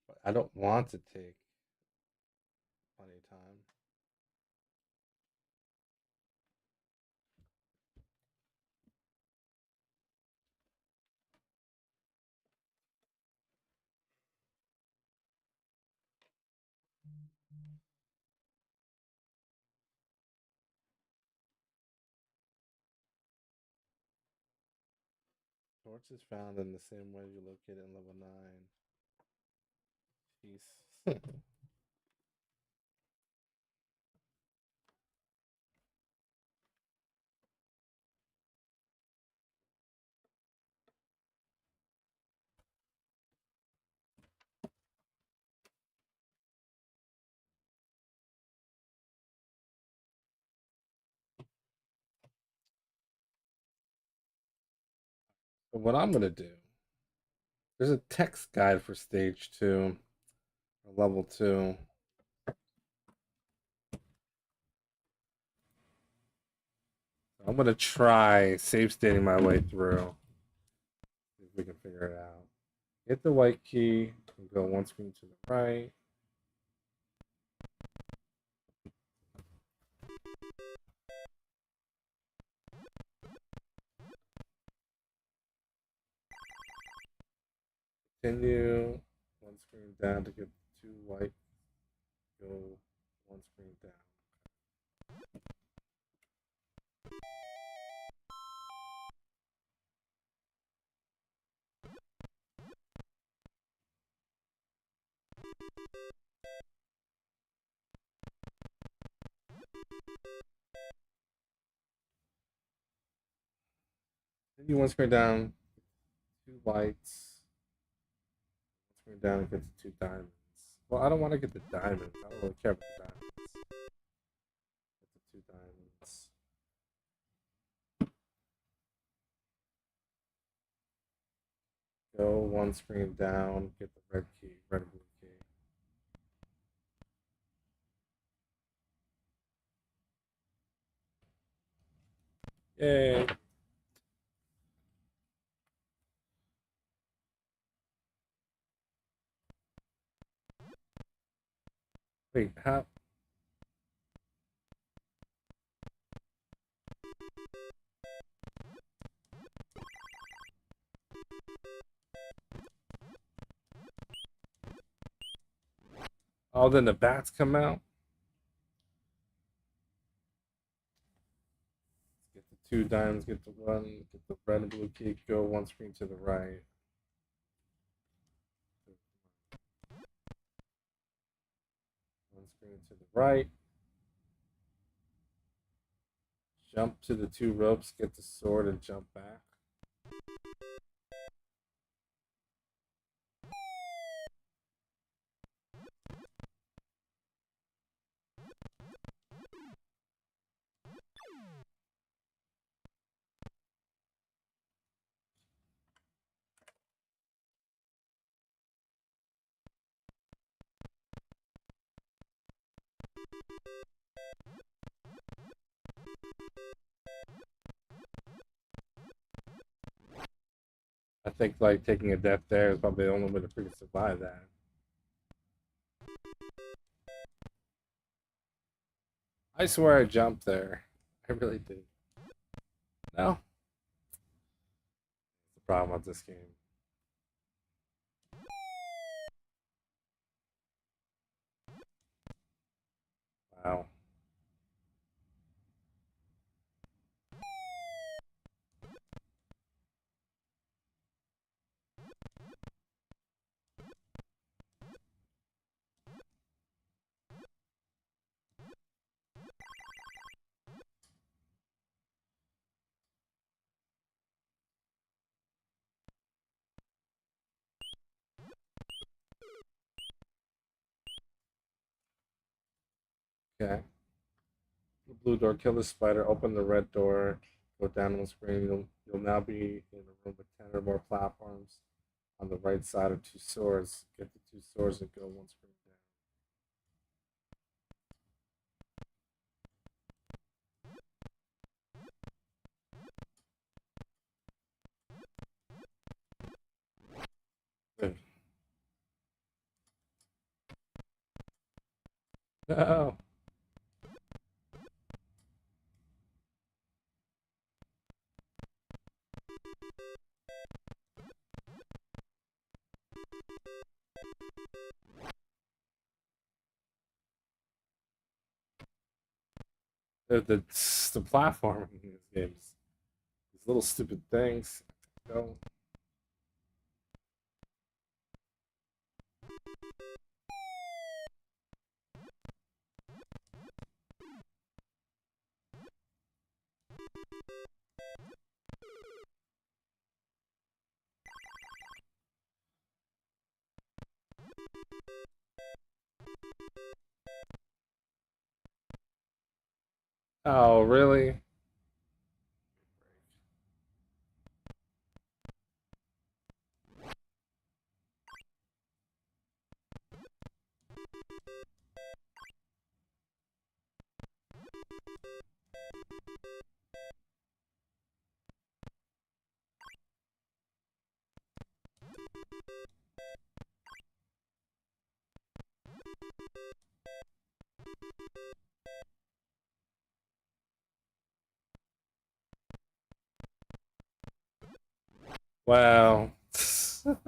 but I don't want to take plenty of time. Torch is found in the same way you locate it in level 9. Peace. But what I'm gonna do, there's a text guide for stage 2 or level 2. I'm gonna try save stating my way through. See if we can figure it out. Hit the white key and go one screen to the right. Continue one screen down to get 2 white. Go one screen down. Continue one screen down, 2 whites. One screen down and get to 2 diamonds. Well, I don't want to get the diamonds. I don't really care about the diamonds. Get the 2 diamonds. Go one screen down, get the red key, red and blue key. Yay. Wait, how? Oh, then the bats come out? Get the 2 diamonds, get the 1, get the red and blue key, go one screen to the right. One screen to the right. Jump to the 2 ropes, get the sword, and jump back. I think like taking a death there is probably the only way to freaking survive that. I swear I jumped there. I really did. No. That's the problem with this game. Wow. Okay. The blue door, kill the spider, open the red door, go down on the screen. You'll now be in a room with 10 or more platforms. On the right side of two swords. Get the two swords and go one screen down. No. The platforming in these games. These little stupid things. Go. Oh, really? Wow. Alright,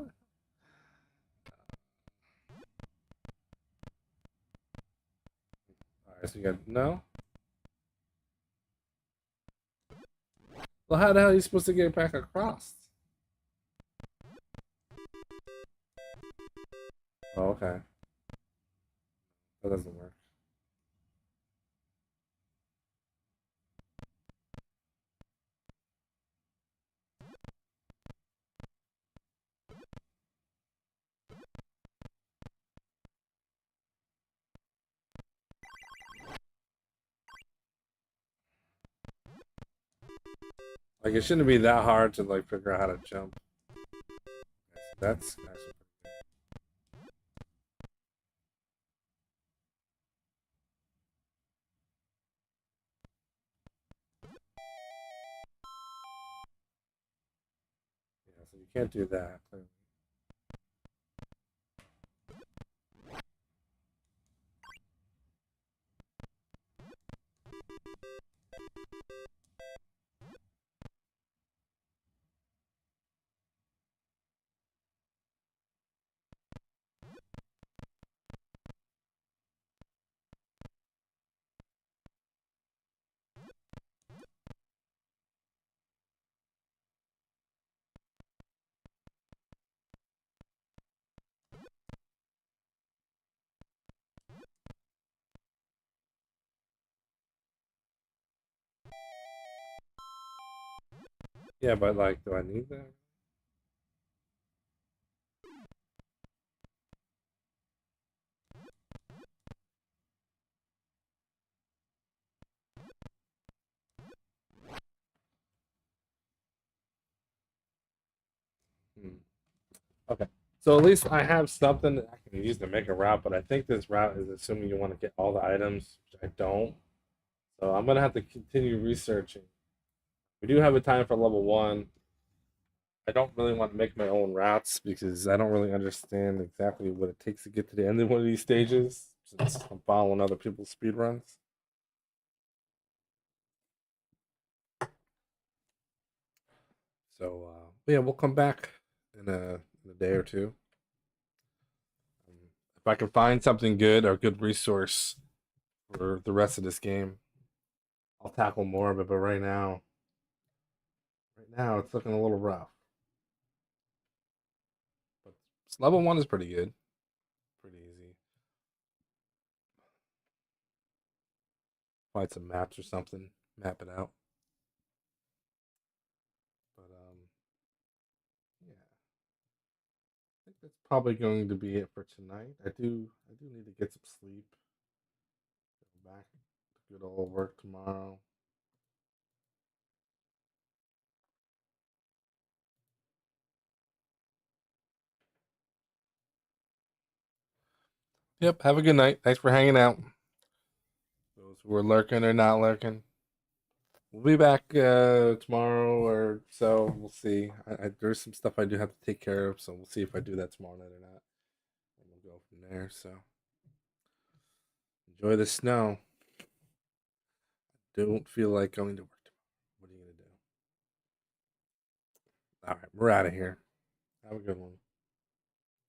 so you got no? Well, how the hell are you supposed to get back across? Oh, okay. That doesn't work. Like, it shouldn't be that hard to, like, figure out how to jump. Okay, so that's actually pretty good. Yeah, so you can't do that, clearly. Yeah, but, like, do I need that? Hmm. Okay. So at least I have something that I can use to make a route, but I think this route is assuming you want to get all the items, which I don't. So I'm gonna have to continue researching. We do have a time for level one. I don't really want to make my own routes because I don't really understand exactly what it takes to get to the end of one of these stages since I'm following other people's speedruns. So yeah, we'll come back in a day or two. If I can find something good or good resource for the rest of this game, I'll tackle more of it. But right now it's looking a little rough. But level 1 is pretty good, pretty easy. Find some maps or something, map it out. But yeah, I think that's probably going to be it for tonight. I do need to get some sleep. Go back to good old work tomorrow. Yep. Have a good night. Thanks for hanging out. Those who are lurking or not lurking. We'll be back tomorrow or so. We'll see. There's some stuff I do have to take care of, so we'll see if I do that tomorrow night or not. And we'll go from there. So enjoy the snow. Don't feel like going to work tomorrow. What are you gonna do? All right, we're out of here. Have a good one.